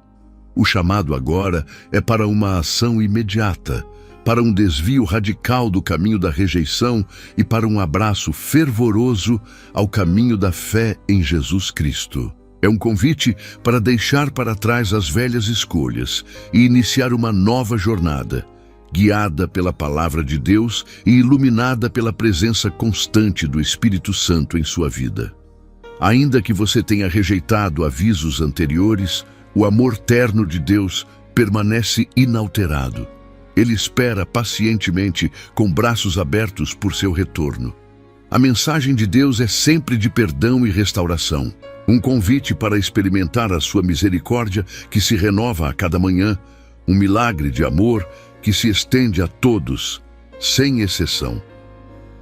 O chamado agora é para uma ação imediata, para um desvio radical do caminho da rejeição e para um abraço fervoroso ao caminho da fé em Jesus Cristo. É um convite para deixar para trás as velhas escolhas e iniciar uma nova jornada, guiada pela palavra de Deus e iluminada pela presença constante do Espírito Santo em sua vida. Ainda que você tenha rejeitado avisos anteriores, o amor terno de Deus permanece inalterado. Ele espera pacientemente, com braços abertos por seu retorno. A mensagem de Deus é sempre de perdão e restauração, um convite para experimentar a sua misericórdia que se renova a cada manhã, um milagre de amor que se estende a todos, sem exceção.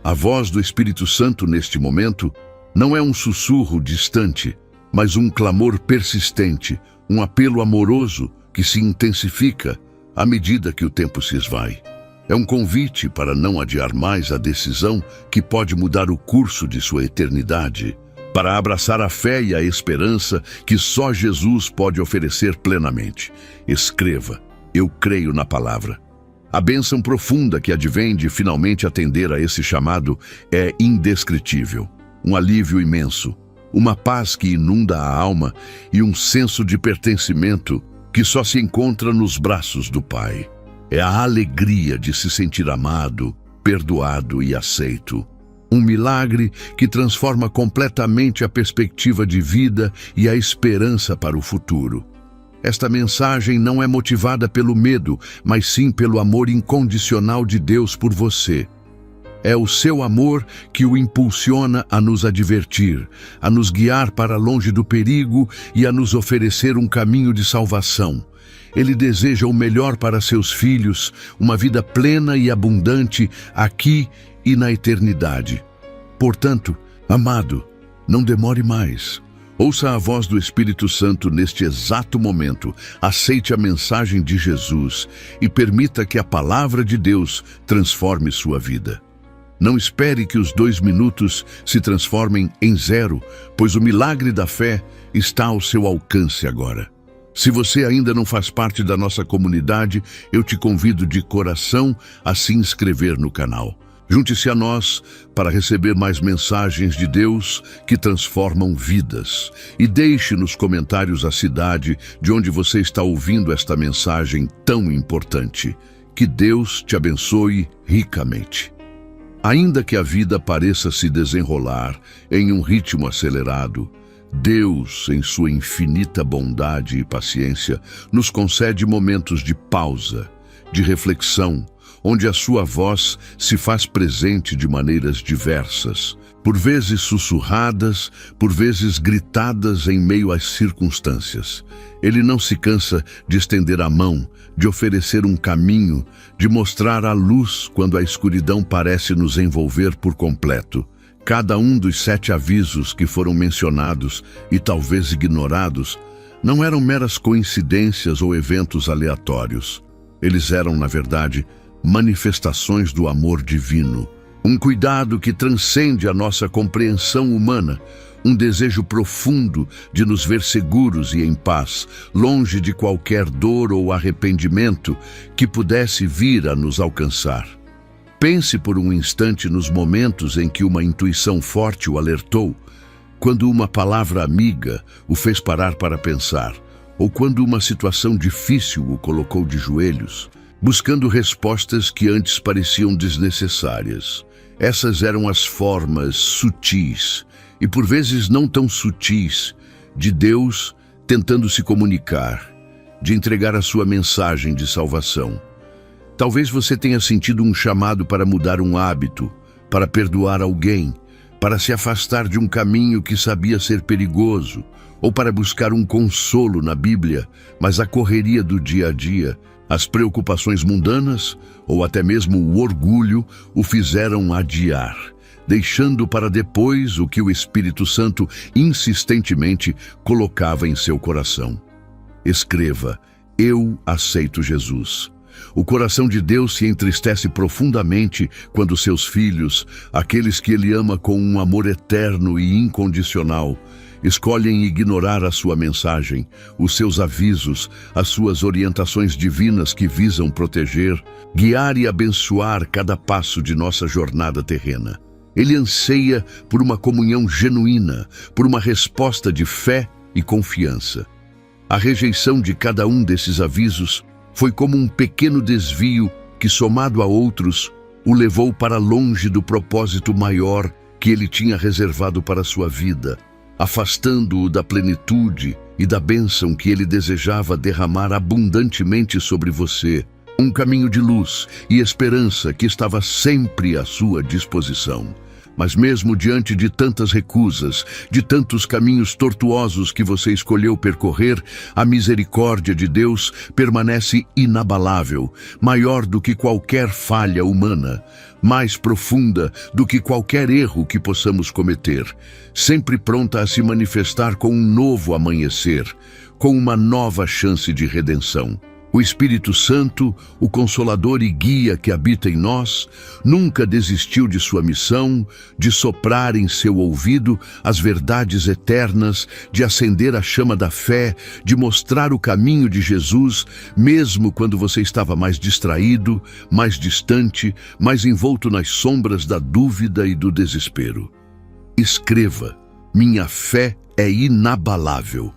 A voz do Espírito Santo neste momento não é um sussurro distante, mas um clamor persistente, um apelo amoroso que se intensifica à medida que o tempo se esvai. É um convite para não adiar mais a decisão que pode mudar o curso de sua eternidade, para abraçar a fé e a esperança que só Jesus pode oferecer plenamente. Escreva: eu creio na palavra. A bênção profunda que advém de finalmente atender a esse chamado é indescritível. Um alívio imenso, uma paz que inunda a alma e um senso de pertencimento que só se encontra nos braços do Pai. É a alegria de se sentir amado, perdoado e aceito. Um milagre que transforma completamente a perspectiva de vida e a esperança para o futuro. Esta mensagem não é motivada pelo medo, mas sim pelo amor incondicional de Deus por você. É o seu amor que o impulsiona a nos advertir, a nos guiar para longe do perigo e a nos oferecer um caminho de salvação. Ele deseja o melhor para seus filhos, uma vida plena e abundante aqui e na eternidade. Portanto, amado, não demore mais. Ouça a voz do Espírito Santo neste exato momento, aceite a mensagem de Jesus e permita que a palavra de Deus transforme sua vida. Não espere que os 2 minutos se transformem em 0, pois o milagre da fé está ao seu alcance agora. Se você ainda não faz parte da nossa comunidade, eu te convido de coração a se inscrever no canal. Junte-se a nós para receber mais mensagens de Deus que transformam vidas. E deixe nos comentários a cidade de onde você está ouvindo esta mensagem tão importante. Que Deus te abençoe ricamente. Ainda que a vida pareça se desenrolar em um ritmo acelerado, Deus, em sua infinita bondade e paciência, nos concede momentos de pausa, de reflexão, onde a sua voz se faz presente de maneiras diversas, por vezes sussurradas, por vezes gritadas em meio às circunstâncias. Ele não se cansa de estender a mão, de oferecer um caminho, de mostrar a luz quando a escuridão parece nos envolver por completo. Cada um dos 7 avisos que foram mencionados e talvez ignorados não eram meras coincidências ou eventos aleatórios. Eles eram, na verdade, manifestações do amor divino, um cuidado que transcende a nossa compreensão humana, um desejo profundo de nos ver seguros e em paz, longe de qualquer dor ou arrependimento que pudesse vir a nos alcançar. Pense por um instante nos momentos em que uma intuição forte o alertou, quando uma palavra amiga o fez parar para pensar, ou quando uma situação difícil o colocou de joelhos, buscando respostas que antes pareciam desnecessárias. Essas eram as formas sutis, e por vezes não tão sutis, de Deus tentando se comunicar, de entregar a sua mensagem de salvação. Talvez você tenha sentido um chamado para mudar um hábito, para perdoar alguém, para se afastar de um caminho que sabia ser perigoso, ou para buscar um consolo na Bíblia, mas a correria do dia a dia, as preocupações mundanas, ou até mesmo o orgulho, o fizeram adiar, deixando para depois o que o Espírito Santo insistentemente colocava em seu coração. Escreva: eu aceito Jesus. O coração de Deus se entristece profundamente quando seus filhos, aqueles que Ele ama com um amor eterno e incondicional, escolhem ignorar a sua mensagem, os seus avisos, as suas orientações divinas que visam proteger, guiar e abençoar cada passo de nossa jornada terrena. Ele anseia por uma comunhão genuína, por uma resposta de fé e confiança. A rejeição de cada um desses avisos foi como um pequeno desvio que, somado a outros, o levou para longe do propósito maior que ele tinha reservado para sua vida, afastando-o da plenitude e da bênção que ele desejava derramar abundantemente sobre você, um caminho de luz e esperança que estava sempre à sua disposição. Mas mesmo diante de tantas recusas, de tantos caminhos tortuosos que você escolheu percorrer, a misericórdia de Deus permanece inabalável, maior do que qualquer falha humana, mais profunda do que qualquer erro que possamos cometer, sempre pronta a se manifestar com um novo amanhecer, com uma nova chance de redenção. O Espírito Santo, o Consolador e Guia que habita em nós, nunca desistiu de sua missão, de soprar em seu ouvido as verdades eternas, de acender a chama da fé, de mostrar o caminho de Jesus, mesmo quando você estava mais distraído, mais distante, mais envolto nas sombras da dúvida e do desespero. Escreva: minha fé é inabalável.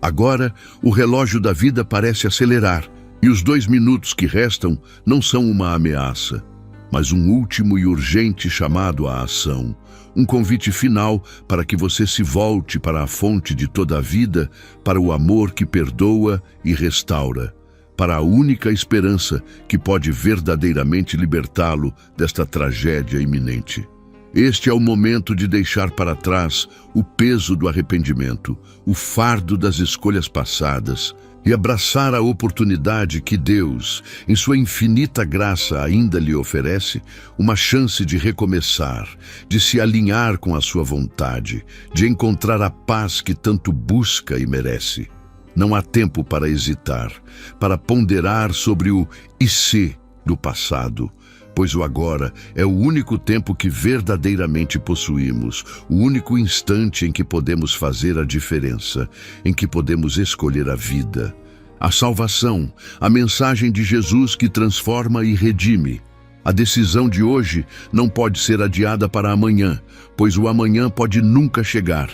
Agora, o relógio da vida parece acelerar, e os 2 minutos que restam não são uma ameaça, mas um último e urgente chamado à ação, um convite final para que você se volte para a fonte de toda a vida, para o amor que perdoa e restaura, para a única esperança que pode verdadeiramente libertá-lo desta tragédia iminente. Este é o momento de deixar para trás o peso do arrependimento, o fardo das escolhas passadas e abraçar a oportunidade que Deus, em sua infinita graça, ainda lhe oferece, uma chance de recomeçar, de se alinhar com a sua vontade, de encontrar a paz que tanto busca e merece. Não há tempo para hesitar, para ponderar sobre o e se do passado, pois o agora é o único tempo que verdadeiramente possuímos, o único instante em que podemos fazer a diferença, em que podemos escolher a vida, a salvação, a mensagem de Jesus que transforma e redime. A decisão de hoje não pode ser adiada para amanhã, pois o amanhã pode nunca chegar.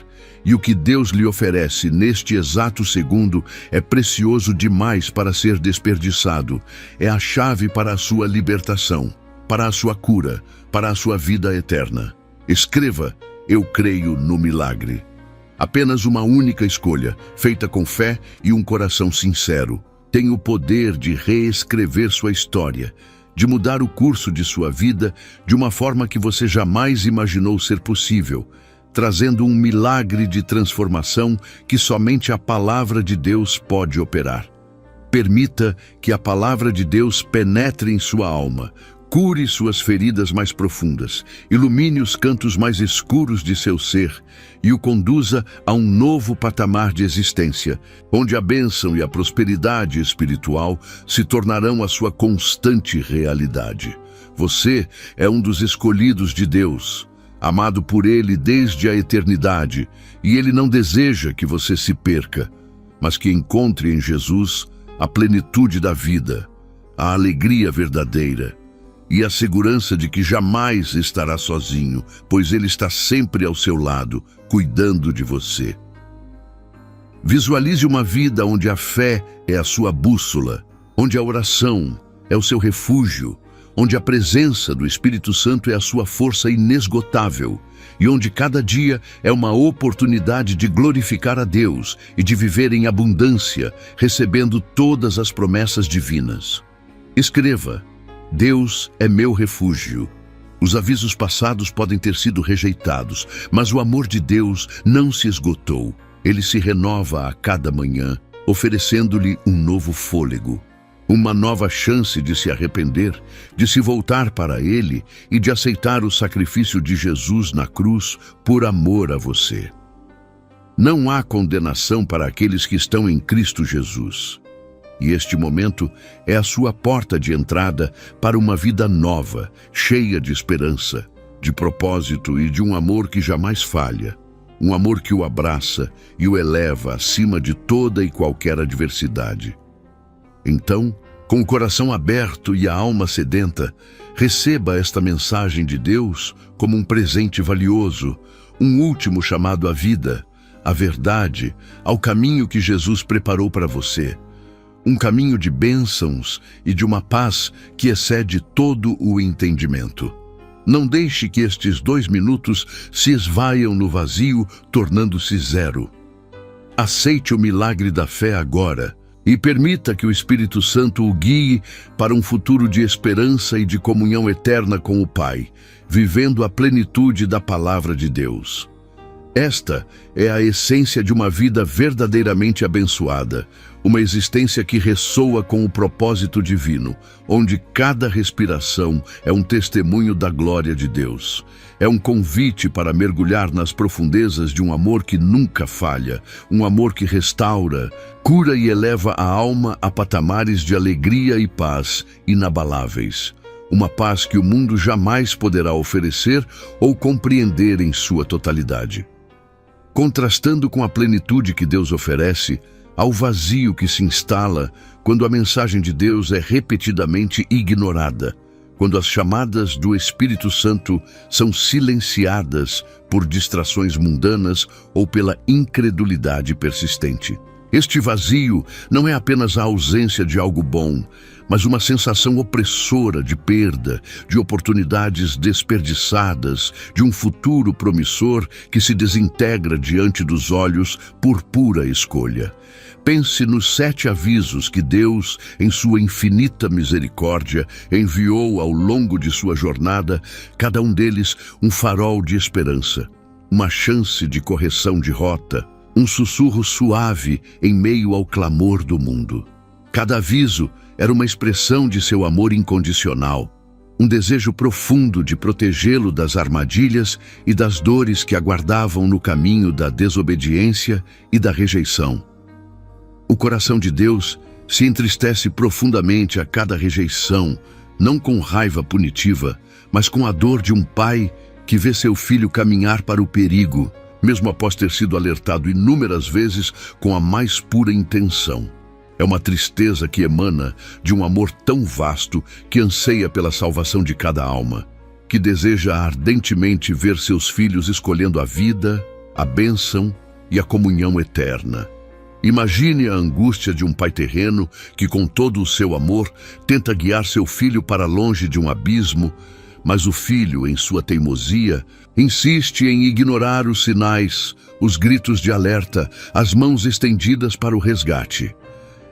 E o que Deus lhe oferece neste exato segundo é precioso demais para ser desperdiçado. É a chave para a sua libertação, para a sua cura, para a sua vida eterna. Escreva: eu creio no milagre. Apenas uma única escolha, feita com fé e um coração sincero, tem o poder de reescrever sua história, de mudar o curso de sua vida de uma forma que você jamais imaginou ser possível, trazendo um milagre de transformação que somente a palavra de Deus pode operar. Permita que a palavra de Deus penetre em sua alma, cure suas feridas mais profundas, ilumine os cantos mais escuros de seu ser e o conduza a um novo patamar de existência, onde a bênção e a prosperidade espiritual se tornarão a sua constante realidade. Você é um dos escolhidos de Deus, amado por Ele desde a eternidade, e Ele não deseja que você se perca, mas que encontre em Jesus a plenitude da vida, a alegria verdadeira, e a segurança de que jamais estará sozinho, pois Ele está sempre ao seu lado, cuidando de você. Visualize uma vida onde a fé é a sua bússola, onde a oração é o seu refúgio, onde a presença do Espírito Santo é a sua força inesgotável, e onde cada dia é uma oportunidade de glorificar a Deus e de viver em abundância, recebendo todas as promessas divinas. Escreva: Deus é meu refúgio. Os avisos passados podem ter sido rejeitados, mas o amor de Deus não se esgotou. Ele se renova a cada manhã, oferecendo-lhe um novo fôlego, uma nova chance de se arrepender, de se voltar para Ele e de aceitar o sacrifício de Jesus na cruz por amor a você. Não há condenação para aqueles que estão em Cristo Jesus. E este momento é a sua porta de entrada para uma vida nova, cheia de esperança, de propósito e de um amor que jamais falha. Um amor que o abraça e o eleva acima de toda e qualquer adversidade. Então, com o coração aberto e a alma sedenta, receba esta mensagem de Deus como um presente valioso, um último chamado à vida, à verdade, ao caminho que Jesus preparou para você. Um caminho de bênçãos e de uma paz que excede todo o entendimento. Não deixe que estes 2 minutos se esvaiam no vazio, tornando-se zero. Aceite o milagre da fé agora e permita que o Espírito Santo o guie para um futuro de esperança e de comunhão eterna com o Pai, vivendo a plenitude da palavra de Deus. Esta é a essência de uma vida verdadeiramente abençoada, uma existência que ressoa com o propósito divino, onde cada respiração é um testemunho da glória de Deus. É um convite para mergulhar nas profundezas de um amor que nunca falha, um amor que restaura, cura e eleva a alma a patamares de alegria e paz inabaláveis. Uma paz que o mundo jamais poderá oferecer ou compreender em sua totalidade. Contrastando com a plenitude que Deus oferece, há o vazio que se instala quando a mensagem de Deus é repetidamente ignorada, quando as chamadas do Espírito Santo são silenciadas por distrações mundanas ou pela incredulidade persistente. Este vazio não é apenas a ausência de algo bom, mas uma sensação opressora de perda, de oportunidades desperdiçadas, de um futuro promissor que se desintegra diante dos olhos por pura escolha. Pense nos 7 avisos que Deus, em sua infinita misericórdia, enviou ao longo de sua jornada, cada um deles um farol de esperança, uma chance de correção de rota, um sussurro suave em meio ao clamor do mundo. Cada aviso era uma expressão de seu amor incondicional, um desejo profundo de protegê-lo das armadilhas e das dores que aguardavam no caminho da desobediência e da rejeição. O coração de Deus se entristece profundamente a cada rejeição, não com raiva punitiva, mas com a dor de um pai que vê seu filho caminhar para o perigo, mesmo após ter sido alertado inúmeras vezes com a mais pura intenção. É uma tristeza que emana de um amor tão vasto que anseia pela salvação de cada alma, que deseja ardentemente ver seus filhos escolhendo a vida, a bênção e a comunhão eterna. Imagine a angústia de um pai terreno que, com todo o seu amor, tenta guiar seu filho para longe de um abismo, mas o filho, em sua teimosia, insiste em ignorar os sinais, os gritos de alerta, as mãos estendidas para o resgate.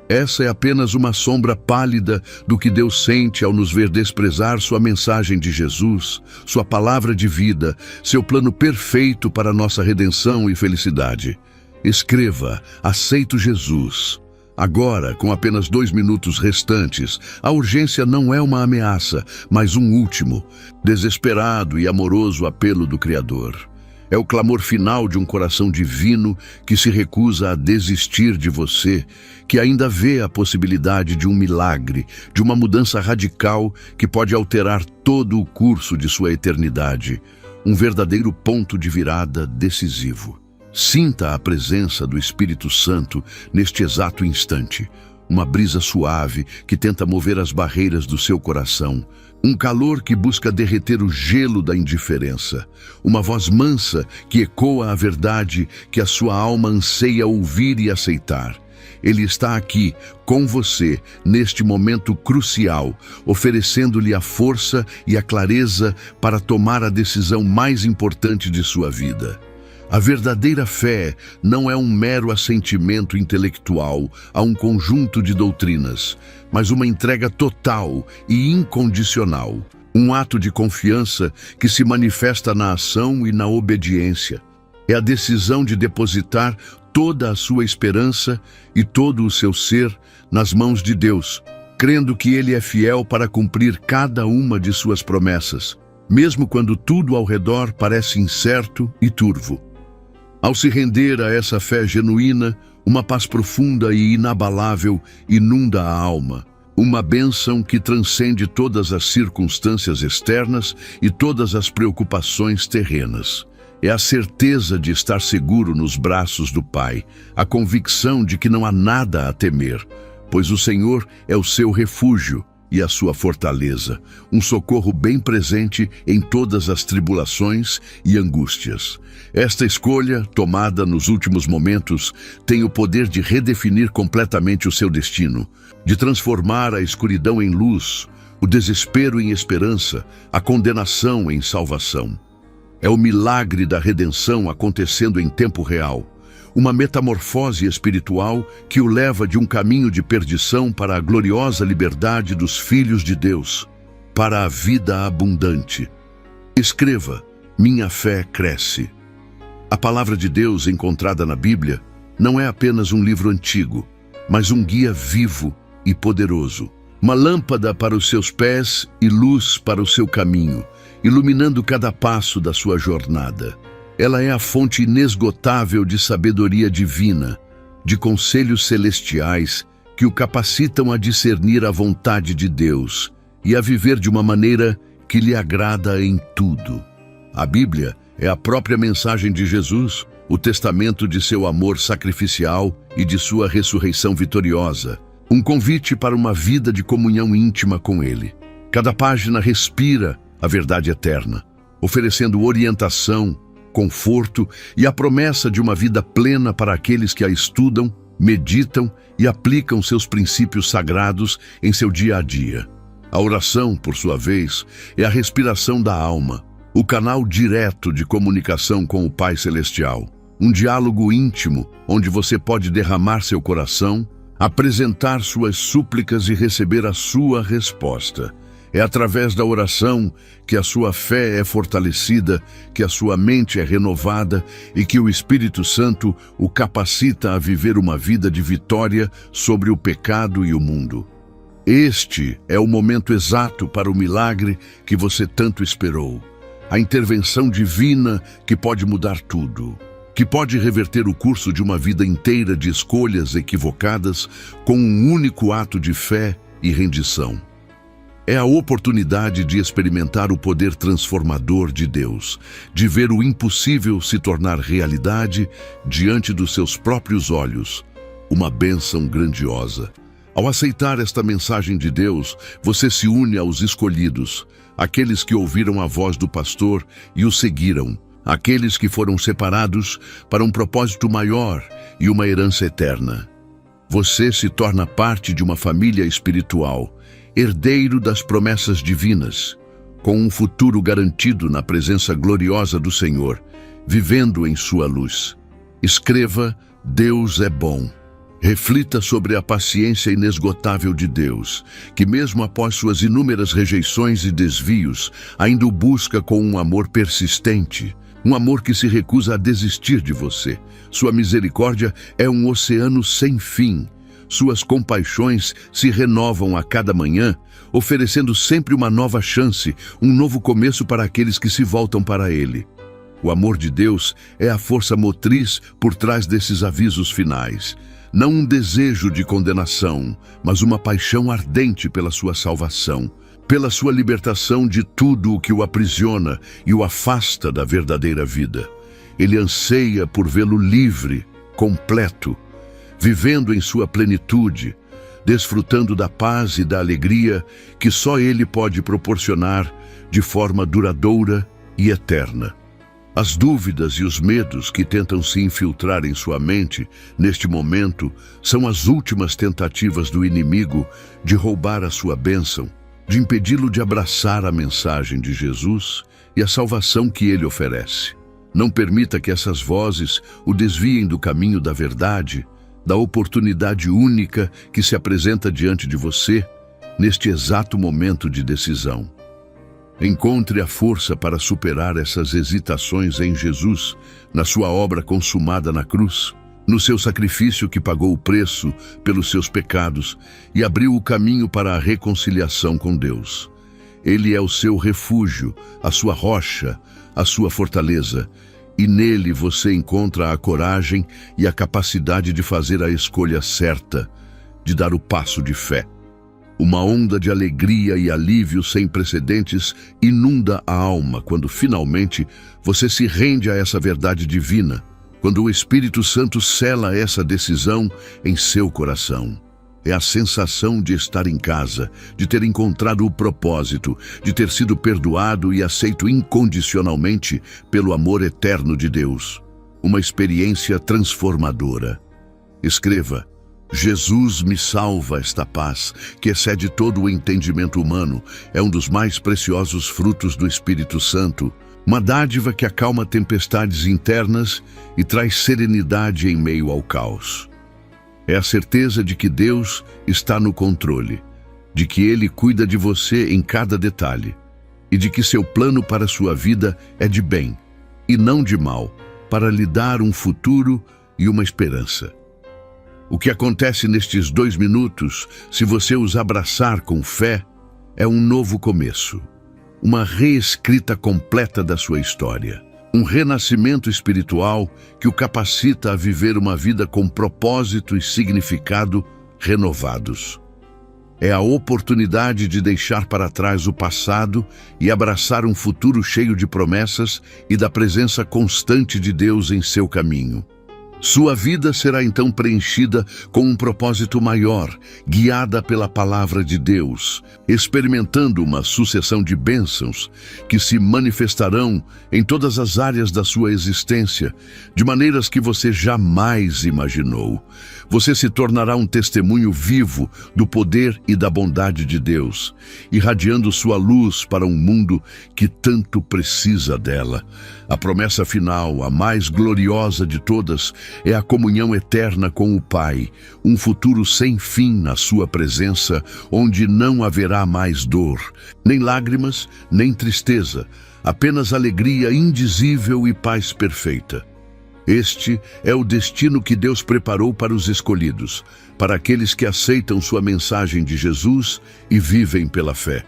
Essa é apenas uma sombra pálida do que Deus sente ao nos ver desprezar sua mensagem de Jesus, sua palavra de vida, seu plano perfeito para nossa redenção e felicidade. Escreva: aceito Jesus. Agora, com apenas 2 minutos restantes, a urgência não é uma ameaça, mas um último, desesperado e amoroso apelo do Criador. É o clamor final de um coração divino que se recusa a desistir de você, que ainda vê a possibilidade de um milagre, de uma mudança radical que pode alterar todo o curso de sua eternidade. Um verdadeiro ponto de virada decisivo. Sinta a presença do Espírito Santo neste exato instante. Uma brisa suave que tenta mover as barreiras do seu coração. Um calor que busca derreter o gelo da indiferença. Uma voz mansa que ecoa a verdade que a sua alma anseia ouvir e aceitar. Ele está aqui, com você, neste momento crucial, oferecendo-lhe a força e a clareza para tomar a decisão mais importante de sua vida. A verdadeira fé não é um mero assentimento intelectual a um conjunto de doutrinas, mas uma entrega total e incondicional, um ato de confiança que se manifesta na ação e na obediência. É a decisão de depositar toda a sua esperança e todo o seu ser nas mãos de Deus, crendo que Ele é fiel para cumprir cada uma de suas promessas, mesmo quando tudo ao redor parece incerto e turvo. Ao se render a essa fé genuína, uma paz profunda e inabalável inunda a alma. Uma bênção que transcende todas as circunstâncias externas e todas as preocupações terrenas. É a certeza de estar seguro nos braços do Pai, a convicção de que não há nada a temer, pois o Senhor é o seu refúgio e a sua fortaleza, um socorro bem presente em todas as tribulações e angústias. Esta escolha, tomada nos últimos momentos, tem o poder de redefinir completamente o seu destino, de transformar a escuridão em luz, o desespero em esperança, a condenação em salvação. É o milagre da redenção acontecendo em tempo real. Uma metamorfose espiritual que o leva de um caminho de perdição para a gloriosa liberdade dos filhos de Deus, para a vida abundante. Escreva: minha fé cresce. A palavra de Deus encontrada na Bíblia não é apenas um livro antigo, mas um guia vivo e poderoso. Uma lâmpada para os seus pés e luz para o seu caminho, iluminando cada passo da sua jornada. Ela é a fonte inesgotável de sabedoria divina, de conselhos celestiais que o capacitam a discernir a vontade de Deus e a viver de uma maneira que lhe agrada em tudo. A Bíblia é a própria mensagem de Jesus, o testamento de seu amor sacrificial e de sua ressurreição vitoriosa. Um convite para uma vida de comunhão íntima com Ele. Cada página respira a verdade eterna, oferecendo orientação, conforto e a promessa de uma vida plena para aqueles que a estudam, meditam e aplicam seus princípios sagrados em seu dia a dia. A oração, por sua vez, é a respiração da alma, o canal direto de comunicação com o Pai Celestial. Um diálogo íntimo onde você pode derramar seu coração, apresentar suas súplicas e receber a sua resposta. É através da oração que a sua fé é fortalecida, que a sua mente é renovada e que o Espírito Santo o capacita a viver uma vida de vitória sobre o pecado e o mundo. Este é o momento exato para o milagre que você tanto esperou. A intervenção divina que pode mudar tudo, que pode reverter o curso de uma vida inteira de escolhas equivocadas com um único ato de fé e rendição. É a oportunidade de experimentar o poder transformador de Deus, de ver o impossível se tornar realidade diante dos seus próprios olhos. Uma bênção grandiosa. Ao aceitar esta mensagem de Deus, você se une aos escolhidos, aqueles que ouviram a voz do pastor e o seguiram, aqueles que foram separados para um propósito maior e uma herança eterna. Você se torna parte de uma família espiritual, herdeiro das promessas divinas, com um futuro garantido na presença gloriosa do Senhor, vivendo em sua luz. Escreva: Deus é bom. Reflita sobre a paciência inesgotável de Deus, que mesmo após suas inúmeras rejeições e desvios, ainda o busca com um amor persistente, um amor que se recusa a desistir de você. Sua misericórdia é um oceano sem fim. Suas compaixões se renovam a cada manhã, oferecendo sempre uma nova chance, um novo começo para aqueles que se voltam para Ele. O amor de Deus é a força motriz por trás desses avisos finais. Não um desejo de condenação, mas uma paixão ardente pela sua salvação, pela sua libertação de tudo o que o aprisiona e o afasta da verdadeira vida. Ele anseia por vê-lo livre, completo, vivendo em sua plenitude, desfrutando da paz e da alegria que só Ele pode proporcionar de forma duradoura e eterna. As dúvidas e os medos que tentam se infiltrar em sua mente neste momento são as últimas tentativas do inimigo de roubar a sua bênção, de impedi-lo de abraçar a mensagem de Jesus e a salvação que Ele oferece. Não permita que essas vozes o desviem do caminho da verdade, da oportunidade única que se apresenta diante de você neste exato momento de decisão. Encontre a força para superar essas hesitações em Jesus, na sua obra consumada na cruz, no seu sacrifício que pagou o preço pelos seus pecados e abriu o caminho para a reconciliação com Deus. Ele é o seu refúgio, a sua rocha, a sua fortaleza, e nele você encontra a coragem e a capacidade de fazer a escolha certa, de dar o passo de fé. Uma onda de alegria e alívio sem precedentes inunda a alma quando finalmente você se rende a essa verdade divina, quando o Espírito Santo sela essa decisão em seu coração. É a sensação de estar em casa, de ter encontrado o propósito, de ter sido perdoado e aceito incondicionalmente pelo amor eterno de Deus. Uma experiência transformadora. Escreva: Jesus me salva. Esta paz, que excede todo o entendimento humano, é um dos mais preciosos frutos do Espírito Santo, uma dádiva que acalma tempestades internas e traz serenidade em meio ao caos. É a certeza de que Deus está no controle, de que Ele cuida de você em cada detalhe, e de que seu plano para a sua vida é de bem, e não de mal, para lhe dar um futuro e uma esperança. O que acontece nestes 2 minutos, se você os abraçar com fé, é um novo começo, uma reescrita completa da sua história, um renascimento espiritual que o capacita a viver uma vida com propósito e significado renovados. É a oportunidade de deixar para trás o passado e abraçar um futuro cheio de promessas e da presença constante de Deus em seu caminho. Sua vida será então preenchida com um propósito maior, guiada pela palavra de Deus, experimentando uma sucessão de bênçãos que se manifestarão em todas as áreas da sua existência, de maneiras que você jamais imaginou. Você se tornará um testemunho vivo do poder e da bondade de Deus, irradiando sua luz para um mundo que tanto precisa dela. A promessa final, a mais gloriosa de todas, é a comunhão eterna com o Pai, um futuro sem fim na sua presença, onde não haverá mais dor, nem lágrimas, nem tristeza, apenas alegria indizível e paz perfeita. Este é o destino que Deus preparou para os escolhidos, para aqueles que aceitam sua mensagem de Jesus e vivem pela fé.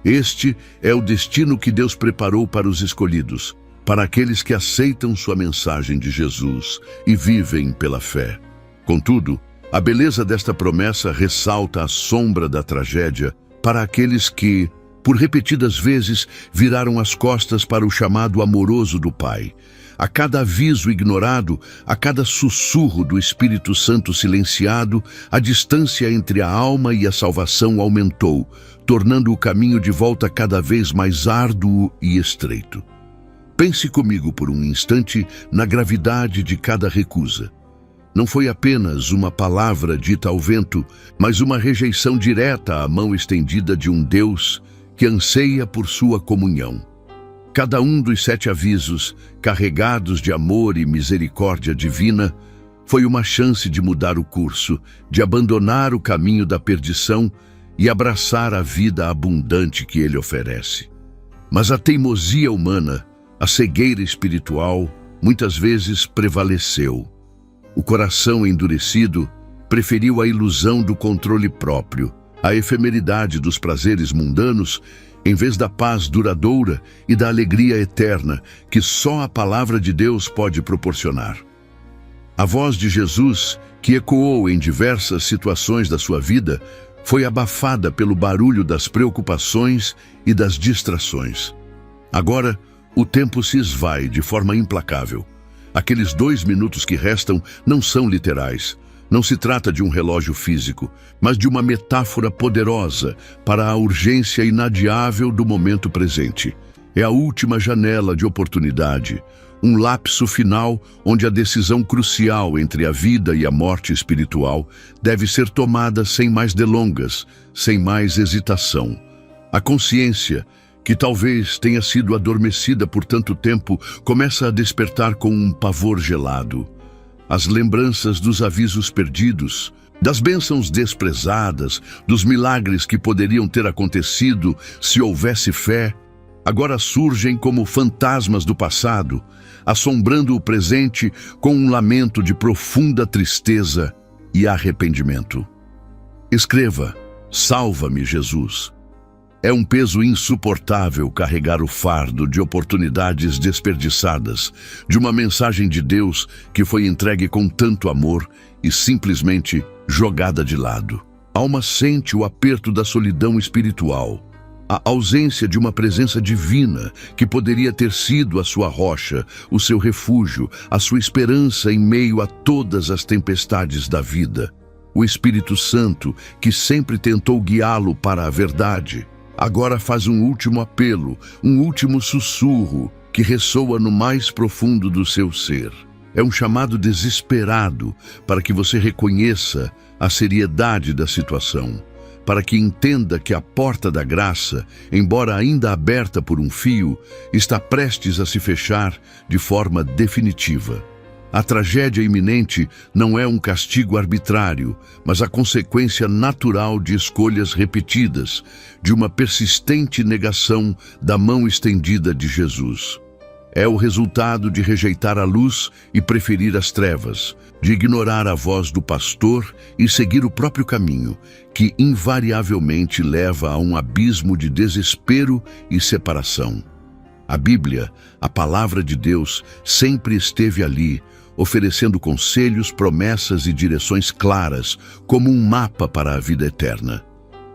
Este é o destino que Deus preparou para os escolhidos, para aqueles que aceitam sua mensagem de Jesus e vivem pela fé. Contudo, a beleza desta promessa ressalta a sombra da tragédia para aqueles que, por repetidas vezes, viraram as costas para o chamado amoroso do Pai. A cada aviso ignorado, a cada sussurro do Espírito Santo silenciado, a distância entre a alma e a salvação aumentou, tornando o caminho de volta cada vez mais árduo e estreito. Pense comigo por um instante na gravidade de cada recusa. Não foi apenas uma palavra dita ao vento, mas uma rejeição direta à mão estendida de um Deus que anseia por sua comunhão. Cada um dos 7 avisos, carregados de amor e misericórdia divina, foi uma chance de mudar o curso, de abandonar o caminho da perdição e abraçar a vida abundante que ele oferece. Mas a teimosia humana, a cegueira espiritual, muitas vezes prevaleceu. O coração endurecido preferiu a ilusão do controle próprio, a efemeridade dos prazeres mundanos, em vez da paz duradoura e da alegria eterna que só a palavra de Deus pode proporcionar. A voz de Jesus, que ecoou em diversas situações da sua vida, foi abafada pelo barulho das preocupações e das distrações. Agora, o tempo se esvai de forma implacável. Aqueles 2 minutos que restam não são literais. Não se trata de um relógio físico, mas de uma metáfora poderosa para a urgência inadiável do momento presente. É a última janela de oportunidade, um lapso final onde a decisão crucial entre a vida e a morte espiritual deve ser tomada sem mais delongas, sem mais hesitação. A consciência, que talvez tenha sido adormecida por tanto tempo, começa a despertar com um pavor gelado. As lembranças dos avisos perdidos, das bênçãos desprezadas, dos milagres que poderiam ter acontecido se houvesse fé, agora surgem como fantasmas do passado, assombrando o presente com um lamento de profunda tristeza e arrependimento. Escreva: salva-me, Jesus. É um peso insuportável carregar o fardo de oportunidades desperdiçadas, de uma mensagem de Deus que foi entregue com tanto amor e simplesmente jogada de lado. A alma sente o aperto da solidão espiritual, a ausência de uma presença divina que poderia ter sido a sua rocha, o seu refúgio, a sua esperança em meio a todas as tempestades da vida. O Espírito Santo, que sempre tentou guiá-lo para a verdade, agora faz um último apelo, um último sussurro que ressoa no mais profundo do seu ser. É um chamado desesperado para que você reconheça a seriedade da situação, para que entenda que a porta da graça, embora ainda aberta por um fio, está prestes a se fechar de forma definitiva. A tragédia iminente não é um castigo arbitrário, mas a consequência natural de escolhas repetidas, de uma persistente negação da mão estendida de Jesus. É o resultado de rejeitar a luz e preferir as trevas, de ignorar a voz do pastor e seguir o próprio caminho, que invariavelmente leva a um abismo de desespero e separação. A Bíblia, a palavra de Deus, sempre esteve ali, oferecendo conselhos, promessas e direções claras, como um mapa para a vida eterna.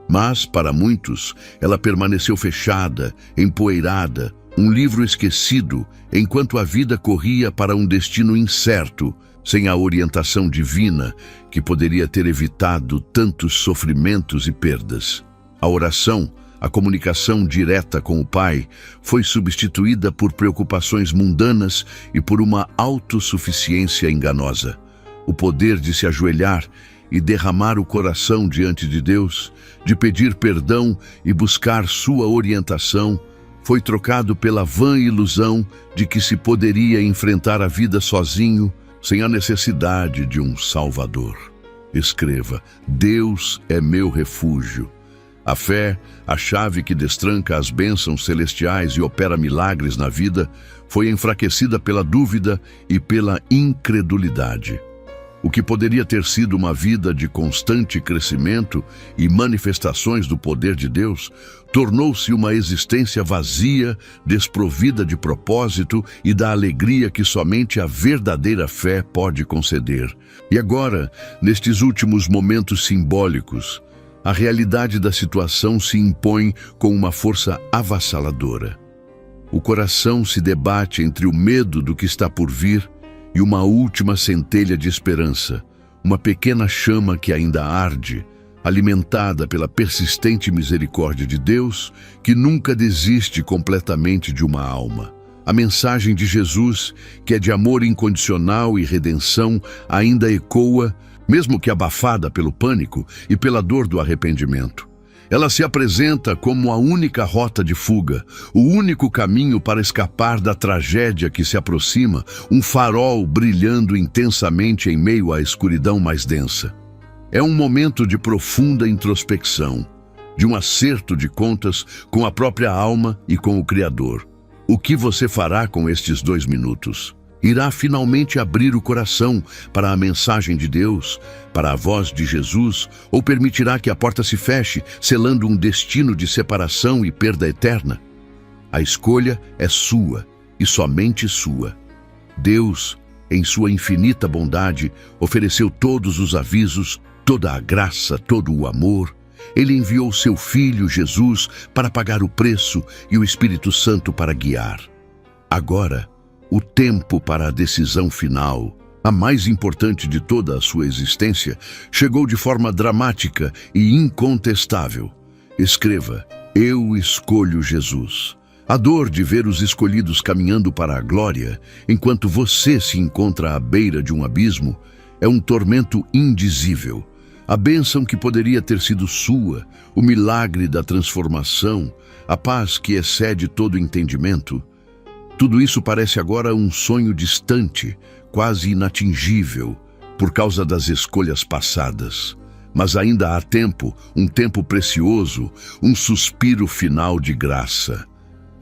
Mas, para muitos, ela permaneceu fechada, empoeirada, um livro esquecido, enquanto a vida corria para um destino incerto, sem a orientação divina que poderia ter evitado tantos sofrimentos e perdas. A oração, a comunicação direta com o Pai, foi substituída por preocupações mundanas e por uma autossuficiência enganosa. O poder de se ajoelhar e derramar o coração diante de Deus, de pedir perdão e buscar sua orientação, foi trocado pela vã ilusão de que se poderia enfrentar a vida sozinho, sem a necessidade de um Salvador. Escreva: Deus é meu refúgio. A fé, a chave que destranca as bênçãos celestiais e opera milagres na vida, foi enfraquecida pela dúvida e pela incredulidade. O que poderia ter sido uma vida de constante crescimento e manifestações do poder de Deus, tornou-se uma existência vazia, desprovida de propósito e da alegria que somente a verdadeira fé pode conceder. E agora, nestes últimos momentos simbólicos, a realidade da situação se impõe com uma força avassaladora. O coração se debate entre o medo do que está por vir e uma última centelha de esperança, uma pequena chama que ainda arde, alimentada pela persistente misericórdia de Deus, que nunca desiste completamente de uma alma. A mensagem de Jesus, que é de amor incondicional e redenção, ainda ecoa, mesmo que abafada pelo pânico e pela dor do arrependimento. Ela se apresenta como a única rota de fuga, o único caminho para escapar da tragédia que se aproxima, um farol brilhando intensamente em meio à escuridão mais densa. É um momento de profunda introspecção, de um acerto de contas com a própria alma e com o Criador. O que você fará com estes 2 minutos? Irá finalmente abrir o coração para a mensagem de Deus, para a voz de Jesus, ou permitirá que a porta se feche, selando um destino de separação e perda eterna? A escolha é sua e somente sua. Deus, em sua infinita bondade, ofereceu todos os avisos, toda a graça, todo o amor. Ele enviou seu Filho, Jesus, para pagar o preço e o Espírito Santo para guiar. Agora, o tempo para a decisão final, a mais importante de toda a sua existência, chegou de forma dramática e incontestável. Escreva: Eu escolho Jesus. A dor de ver os escolhidos caminhando para a glória, enquanto você se encontra à beira de um abismo, é um tormento indizível. A bênção que poderia ter sido sua, o milagre da transformação, a paz que excede todo entendimento, tudo isso parece agora um sonho distante, quase inatingível, por causa das escolhas passadas. Mas ainda há tempo, um tempo precioso, um suspiro final de graça.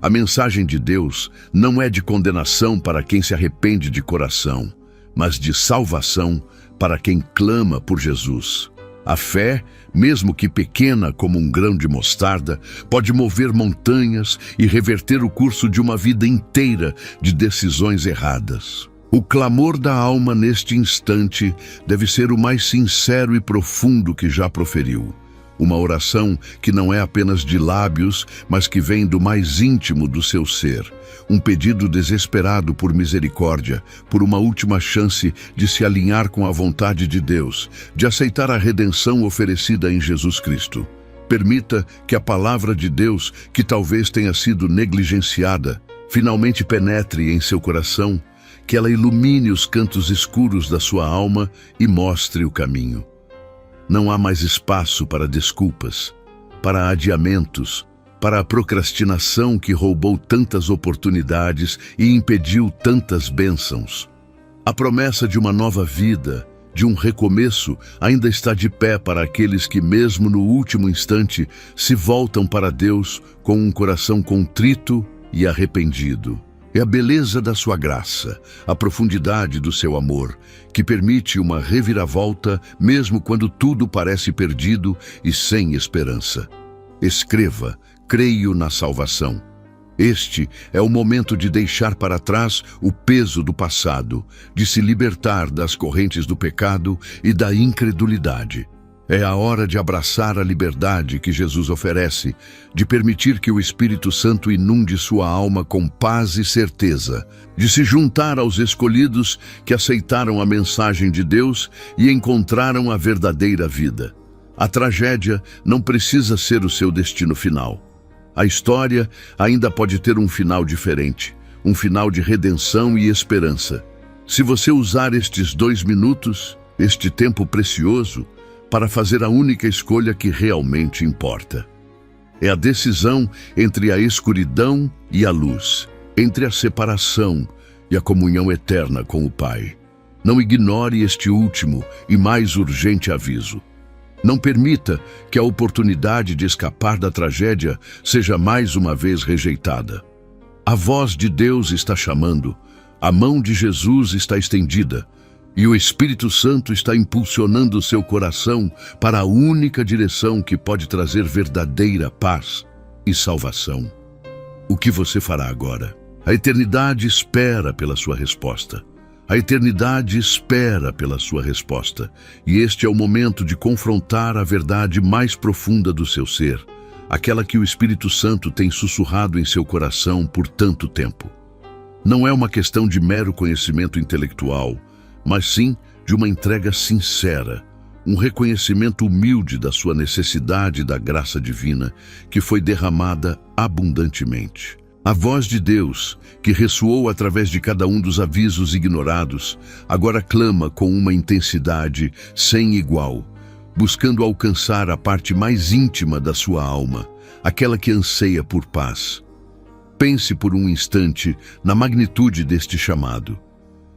A mensagem de Deus não é de condenação para quem se arrepende de coração, mas de salvação para quem clama por Jesus. A fé, mesmo que pequena como um grão de mostarda, pode mover montanhas e reverter o curso de uma vida inteira de decisões erradas. O clamor da alma neste instante deve ser o mais sincero e profundo que já proferiu. Uma oração que não é apenas de lábios, mas que vem do mais íntimo do seu ser. Um pedido desesperado por misericórdia, por uma última chance de se alinhar com a vontade de Deus, de aceitar a redenção oferecida em Jesus Cristo. Permita que a palavra de Deus, que talvez tenha sido negligenciada, finalmente penetre em seu coração, que ela ilumine os cantos escuros da sua alma e mostre o caminho. Não há mais espaço para desculpas, para adiamentos, para a procrastinação que roubou tantas oportunidades e impediu tantas bênçãos. A promessa de uma nova vida, de um recomeço, ainda está de pé para aqueles que, mesmo no último instante, se voltam para Deus com um coração contrito e arrependido. É a beleza da sua graça, a profundidade do seu amor, que permite uma reviravolta mesmo quando tudo parece perdido e sem esperança. Escreva: creio na salvação. Este é o momento de deixar para trás o peso do passado, de se libertar das correntes do pecado e da incredulidade. É a hora de abraçar a liberdade que Jesus oferece, de permitir que o Espírito Santo inunde sua alma com paz e certeza, de se juntar aos escolhidos que aceitaram a mensagem de Deus e encontraram a verdadeira vida. A tragédia não precisa ser o seu destino final. A história ainda pode ter um final diferente, um final de redenção e esperança. Se você usar estes 2 minutos, este tempo precioso, para fazer a única escolha que realmente importa. É a decisão entre a escuridão e a luz, entre a separação e a comunhão eterna com o Pai. Não ignore este último e mais urgente aviso. Não permita que a oportunidade de escapar da tragédia seja mais uma vez rejeitada. A voz de Deus está chamando, a mão de Jesus está estendida, e o Espírito Santo está impulsionando seu coração para a única direção que pode trazer verdadeira paz e salvação. O que você fará agora? A eternidade espera pela sua resposta. A eternidade espera pela sua resposta. E este é o momento de confrontar a verdade mais profunda do seu ser, aquela que o Espírito Santo tem sussurrado em seu coração por tanto tempo. Não é uma questão de mero conhecimento intelectual, mas sim de uma entrega sincera, um reconhecimento humilde da sua necessidade da graça divina que foi derramada abundantemente. A voz de Deus, que ressoou através de cada um dos avisos ignorados, agora clama com uma intensidade sem igual, buscando alcançar a parte mais íntima da sua alma, aquela que anseia por paz. Pense por um instante na magnitude deste chamado.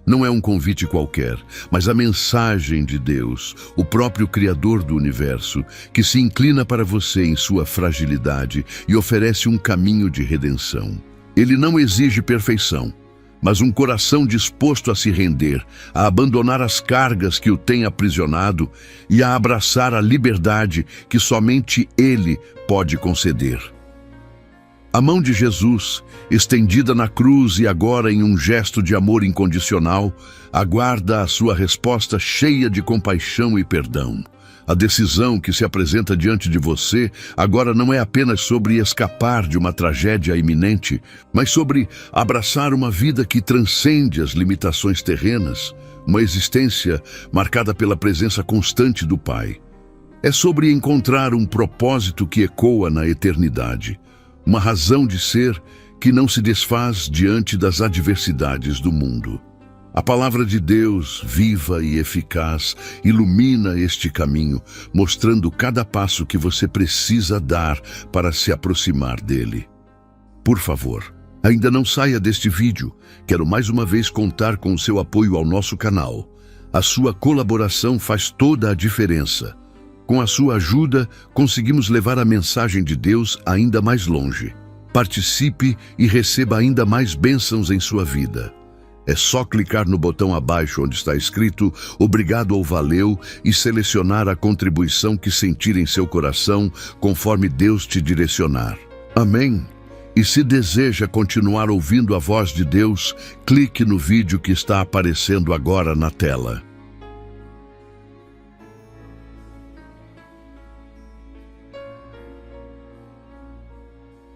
Não é um convite qualquer, mas a mensagem de Deus, o próprio Criador do universo, que se inclina para você em sua fragilidade e oferece um caminho de redenção. Ele não exige perfeição, mas um coração disposto a se render, a abandonar as cargas que o têm aprisionado e a abraçar a liberdade que somente Ele pode conceder. A mão de Jesus, estendida na cruz e agora em um gesto de amor incondicional, aguarda a sua resposta cheia de compaixão e perdão. A decisão que se apresenta diante de você agora não é apenas sobre escapar de uma tragédia iminente, mas sobre abraçar uma vida que transcende as limitações terrenas, uma existência marcada pela presença constante do Pai. É sobre encontrar um propósito que ecoa na eternidade. Uma razão de ser que não se desfaz diante das adversidades do mundo. A palavra de Deus, viva e eficaz, ilumina este caminho, mostrando cada passo que você precisa dar para se aproximar dele. Por favor, ainda não saia deste vídeo. Quero mais uma vez contar com o seu apoio ao nosso canal. A sua colaboração faz toda a diferença. Com a sua ajuda, conseguimos levar a mensagem de Deus ainda mais longe. Participe e receba ainda mais bênçãos em sua vida. É só clicar no botão abaixo onde está escrito "Obrigado" ou "Valeu" e selecionar a contribuição que sentir em seu coração conforme Deus te direcionar. Amém? E se deseja continuar ouvindo a voz de Deus, clique no vídeo que está aparecendo agora na tela.